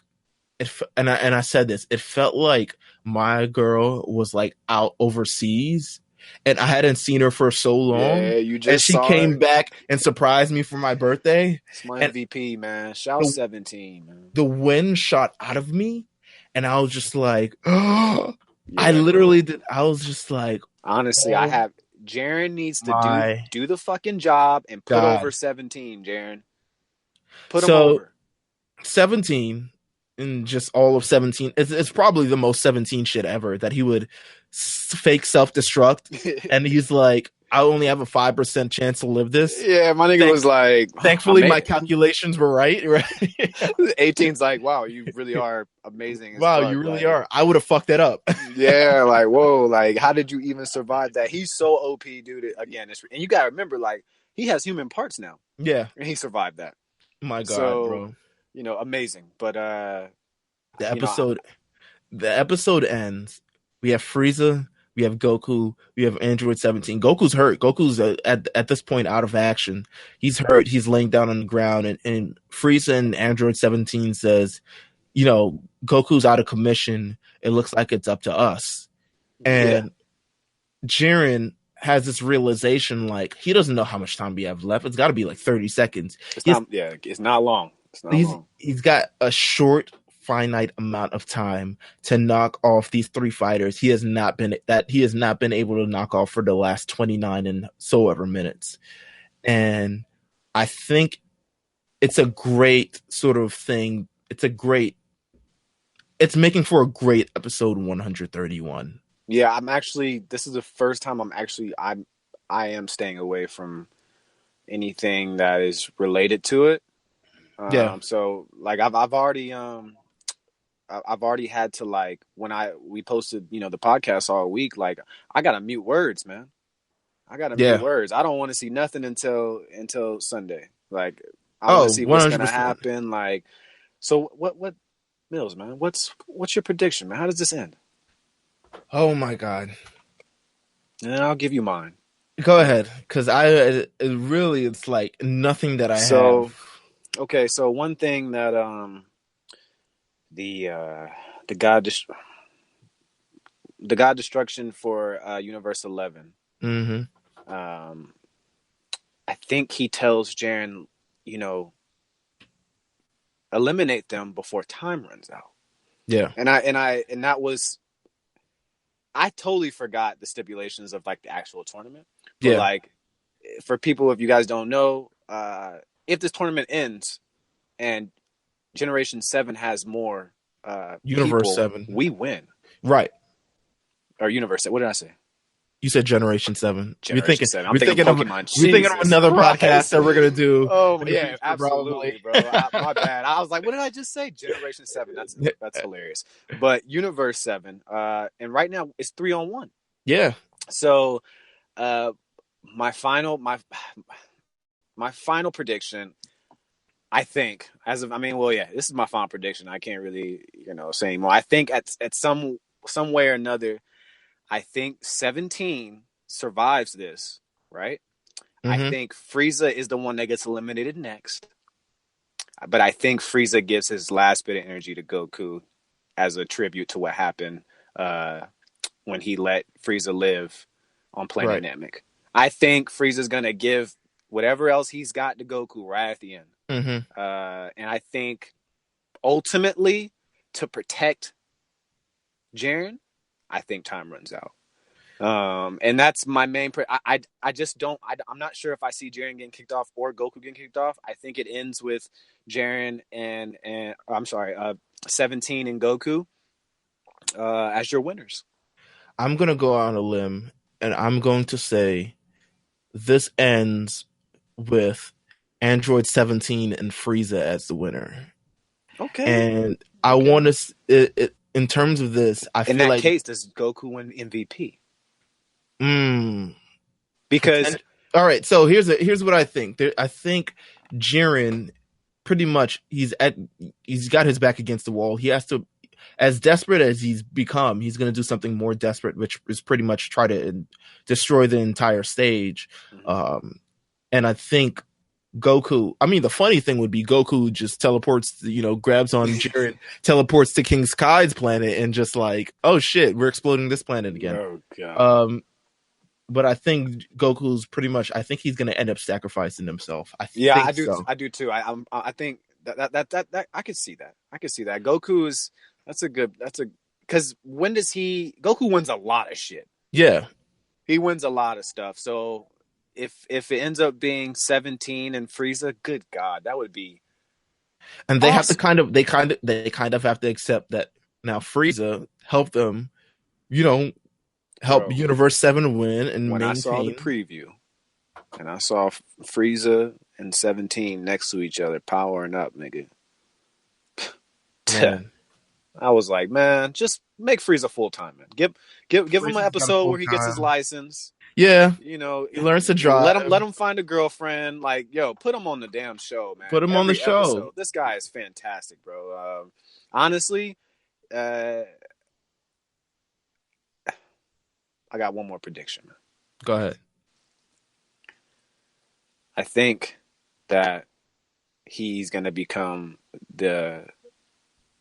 Speaker 1: and I said this, it felt like my girl was like out overseas. And I hadn't seen her for so long.
Speaker 2: Yeah, you just
Speaker 1: and she came back and surprised me for my birthday.
Speaker 2: It's my MVP, man. Shout 17, man.
Speaker 1: The wind shot out of me, and I was just like, I literally did. I was just like,
Speaker 2: honestly, Jiren needs to do the fucking job and put over 17, Jiren. Put him over.
Speaker 1: 17. And just all of 17, it's probably the most 17 shit ever that he would fake self-destruct and he's like, I only have a 5% chance to live this.
Speaker 2: Yeah, my nigga was like,
Speaker 1: thankfully my calculations were right.
Speaker 2: 18's like, wow, you really are amazing.
Speaker 1: Wow, you really are. I would have fucked that up.
Speaker 2: Yeah, like, whoa, like, how did you even survive that? He's so OP, dude. Again, and you gotta remember, like, he has human parts now.
Speaker 1: Yeah,
Speaker 2: and he survived that.
Speaker 1: My God, bro.
Speaker 2: Amazing. But
Speaker 1: the episode ends. We have Frieza, we have Goku, we have Android 17. Goku's hurt. Goku's at this point out of action. He's hurt. He's laying down on the ground, and Frieza and Android 17 says, Goku's out of commission. It looks like it's up to us. And Jiren has this realization, like, he doesn't know how much time we have left. It's got to be like 30 seconds.
Speaker 2: It's not long.
Speaker 1: He's got a short, finite amount of time to knock off these 3 fighters. He has not been able to knock off for the last 29 and so ever minutes. And I think it's a great sort of thing. It's making for a great episode 131.
Speaker 2: Yeah, this is the first time I am staying away from anything that is related to it. So like I've already I've already had to like when we posted the podcast all week. Like I gotta mute words, man. I gotta mute
Speaker 1: Yeah.
Speaker 2: words. I don't want to see nothing until Sunday. Like I want to
Speaker 1: Oh,
Speaker 2: see what's gonna
Speaker 1: 100%.
Speaker 2: happen. Like so, what Meelz, man? What's your prediction, man? How does this end?
Speaker 1: Oh my God.
Speaker 2: And I'll give you mine.
Speaker 1: Go ahead, because it's like nothing that I
Speaker 2: So
Speaker 1: have.
Speaker 2: okay, so one thing that the uh the god Dest- the god destruction for Universe 11.
Speaker 1: Mm-hmm.
Speaker 2: Um, I think he tells Jaren, you know, eliminate them before time runs out.
Speaker 1: Yeah.
Speaker 2: And that was I totally forgot the stipulations of like the actual tournament. But
Speaker 1: Yeah.
Speaker 2: like for people, if you guys don't know, if this tournament ends and Generation 7 has more
Speaker 1: Universe
Speaker 2: people,
Speaker 1: 7.
Speaker 2: we win.
Speaker 1: Right.
Speaker 2: Or Universe, what did I say?
Speaker 1: You said Generation 7.
Speaker 2: Generation 7. I'm
Speaker 1: We're
Speaker 2: thinking
Speaker 1: thinking of
Speaker 2: Pokemon.
Speaker 1: we're thinking of
Speaker 2: Jesus
Speaker 1: another
Speaker 2: Christ.
Speaker 1: podcast that we're gonna do.
Speaker 2: Oh
Speaker 1: in the
Speaker 2: yeah,
Speaker 1: future,
Speaker 2: absolutely,
Speaker 1: probably.
Speaker 2: bro. My bad. I was like, what did I just say? Generation 7. That's hilarious. But Universe 7, and right now it's 3-on-1.
Speaker 1: Yeah.
Speaker 2: So, my final prediction, I think, this is my final prediction. I can't really, say anymore. I think at some way or another, I think 17 survives this, right?
Speaker 1: Mm-hmm.
Speaker 2: I think Frieza is the one that gets eliminated next. But I think Frieza gives his last bit of energy to Goku as a tribute to what happened when he let Frieza live on planet Namek. I think Frieza's going to give whatever else he's got to Goku right at the end.
Speaker 1: Mm-hmm.
Speaker 2: And I think ultimately to protect Jaren, I think time runs out. And that's my main. I just don't. I'm not sure if I see Jaren getting kicked off or Goku getting kicked off. I think it ends with Jaren and I'm sorry, 17 and Goku as your winners.
Speaker 1: I'm gonna go on a limb and I'm going to say this ends with Android 17 and Frieza as the winner.
Speaker 2: Okay.
Speaker 1: And I want to, in terms of this, I feel like in that
Speaker 2: case, does Goku win MVP?
Speaker 1: Because all right, so here's what I think. I think Jiren pretty much he's got his back against the wall. He has to, as desperate as he's become, he's going to do something more desperate, which is pretty much try to destroy the entire stage. Mm-hmm. And I think Goku, I mean, the funny thing would be Goku just teleports, grabs on Jiren, teleports to King Sky's planet and just like, oh shit, we're exploding this planet again.
Speaker 2: Oh god.
Speaker 1: But I think Goku's pretty much, I think he's going to end up sacrificing himself. I do. So.
Speaker 2: I do too. I think that I could see that. I could see that. Goku's, because Goku wins a lot of shit.
Speaker 1: Yeah.
Speaker 2: He wins a lot of stuff. So if it ends up being 17 and Frieza, good God, that would be.
Speaker 1: And they awesome. They kind of have to accept that now Frieza helped them, help Universe 7 win and
Speaker 2: when
Speaker 1: maintain.
Speaker 2: I saw the preview and I saw Frieza and 17 next to each other powering up, nigga. I was like, man, just make Frieza full time, man. Give him an episode where he gets his license.
Speaker 1: Yeah,
Speaker 2: he
Speaker 1: learns to drive.
Speaker 2: Let him find a girlfriend. Like, put him on the damn show, man.
Speaker 1: Put him on the show.
Speaker 2: Episode. This guy is fantastic, bro. Honestly, I got one more prediction, man.
Speaker 1: Go ahead.
Speaker 2: I think that he's going to become the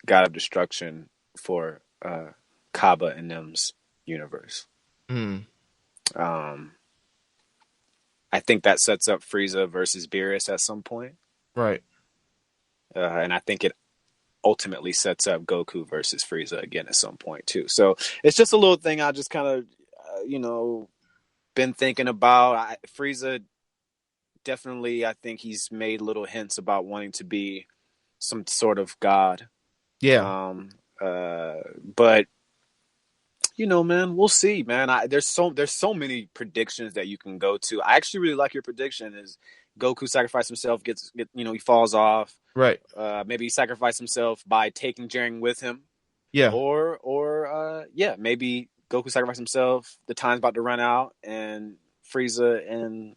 Speaker 2: god of destruction for Kaba and them's universe. I think that sets up Frieza versus Beerus at some point.
Speaker 1: Right.
Speaker 2: And I think it ultimately sets up Goku versus Frieza again at some point too. So it's just a little thing I just kind of, been thinking about. Frieza definitely, I think he's made little hints about wanting to be some sort of god.
Speaker 1: Yeah.
Speaker 2: But man, we'll see, man. There's so many predictions that you can go to. I actually really like your prediction is Goku sacrifice himself, he falls off.
Speaker 1: Right.
Speaker 2: Maybe he sacrificed himself by taking Jiren with him.
Speaker 1: Yeah.
Speaker 2: Or yeah, maybe Goku sacrificed himself. The time's about to run out, and Frieza and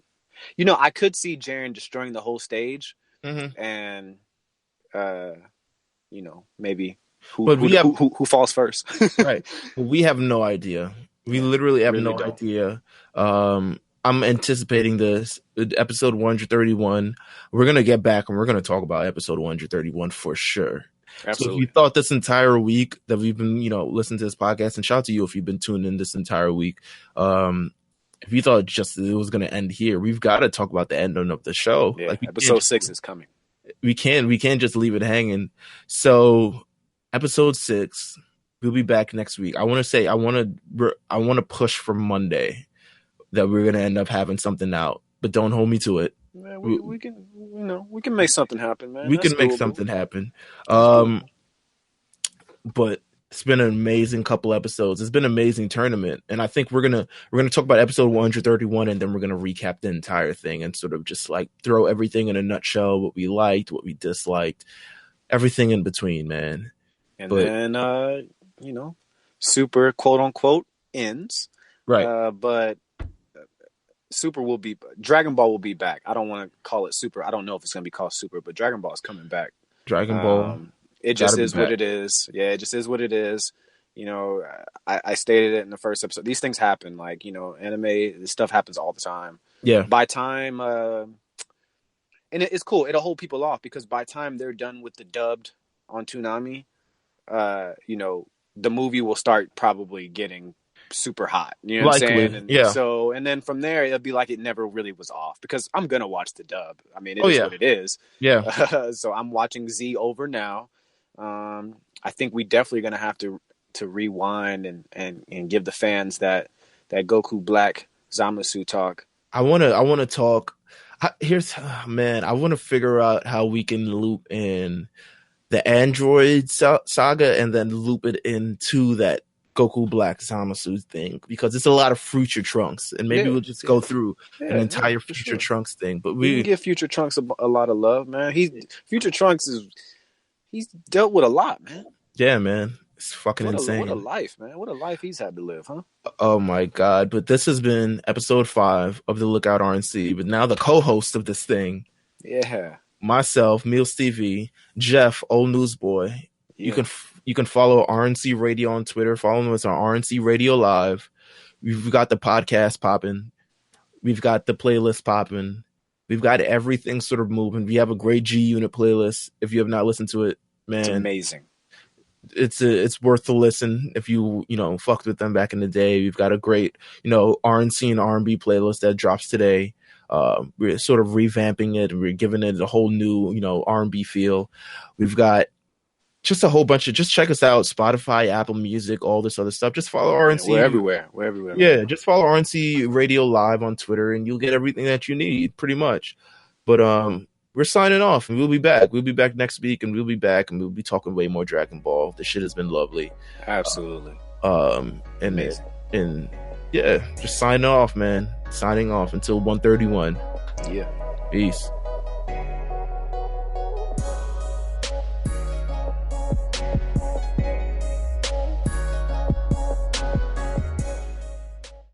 Speaker 2: I could see Jiren destroying the whole stage,
Speaker 1: Hmm.
Speaker 2: and uh, maybe who
Speaker 1: But
Speaker 2: who
Speaker 1: we have,
Speaker 2: who who, who falls first.
Speaker 1: right. But we have no idea. We
Speaker 2: Yeah,
Speaker 1: literally have
Speaker 2: really
Speaker 1: no
Speaker 2: don't.
Speaker 1: idea. I'm anticipating this episode 131. We're gonna get back and we're gonna talk about episode 131 for sure. So if you
Speaker 2: Absolutely.
Speaker 1: thought this entire week that we've been, listening to this podcast, and shout out to you if you've been tuning in this entire week. If you thought just it was gonna end here, we've got to talk about the ending of the show.
Speaker 2: Yeah,
Speaker 1: Like
Speaker 2: episode 6 is coming.
Speaker 1: we can't just leave it hanging. So episode 6, we'll be back next week. I want to push for Monday that we're gonna end up having something out, but don't hold me to it.
Speaker 2: Man,
Speaker 1: We,
Speaker 2: we can we can make something happen, man.
Speaker 1: we
Speaker 2: That's
Speaker 1: can make
Speaker 2: doable.
Speaker 1: something happen.
Speaker 2: That's doable.
Speaker 1: But it's been an amazing couple episodes. It's been an amazing tournament, and I think we're gonna talk about episode 131, and then we're gonna recap the entire thing and sort of just like throw everything in a nutshell: what we liked, what we disliked, everything in between, man.
Speaker 2: And then Super quote unquote ends.
Speaker 1: Right.
Speaker 2: But Dragon Ball will be back. I don't want to call it Super. I don't know if it's going to be called Super, but Dragon Ball is coming back.
Speaker 1: Dragon Ball.
Speaker 2: It just is what it is. Yeah, it just is what it is. I stated it in the first episode. These things happen. Like, anime, this stuff happens all the time.
Speaker 1: Yeah.
Speaker 2: By time, and it's cool. It'll hold people off because by time they're done with the dubbed on Toonami, the movie will start probably getting super hot. You know what I'm saying? And
Speaker 1: yeah.
Speaker 2: So, and then from there, it'll be like it never really was off because I'm going to watch the dub. I mean, it is what it is.
Speaker 1: Yeah.
Speaker 2: So I'm watching Z over now. I think we definitely going to have to rewind and give the fans that Goku Black Zamasu talk.
Speaker 1: I want to talk. I want to figure out how we can loop in the Android saga and then loop it into that Goku Black Zamasu thing because it's a lot of Future Trunks, and maybe we'll just go through an entire Future Trunks thing. But
Speaker 2: we can give Future Trunks a lot of love, man. Future Trunks he's dealt with a lot, man.
Speaker 1: Yeah, man. It's fucking insane.
Speaker 2: What a life, man. What a life he's had to live, huh?
Speaker 1: Oh my God. But this has been episode 5 of the Lookout RNC. But now the co-host of this thing.
Speaker 2: Yeah.
Speaker 1: Myself, Meelz TV, Jeff, Old Newsboy. Yeah. You can follow RNC Radio on Twitter. Follow us on RNC Radio Live. We've got the podcast popping. We've got the playlist popping. We've got everything sort of moving. We have a great G Unit playlist. If you have not listened to it, man,
Speaker 2: it's amazing.
Speaker 1: It's worth the listen if you fucked with them back in the day. We've got a great RNC and R&B playlist that drops today. We're sort of revamping it and we're giving it a whole new R&B feel. We've got just a whole bunch of, just check us out, Spotify, Apple Music, all this other stuff. Just follow RNC.
Speaker 2: We're everywhere.
Speaker 1: Yeah, just follow RNC Radio Live on Twitter and you'll get everything that you need pretty much. But we're signing off and we'll be back. We'll be back next week and we'll be back and we'll be talking way more Dragon Ball. The shit has been lovely.
Speaker 2: Absolutely.
Speaker 1: Amazing. And yeah, just signing off, man. Signing off until 131.
Speaker 2: Yeah.
Speaker 1: Peace.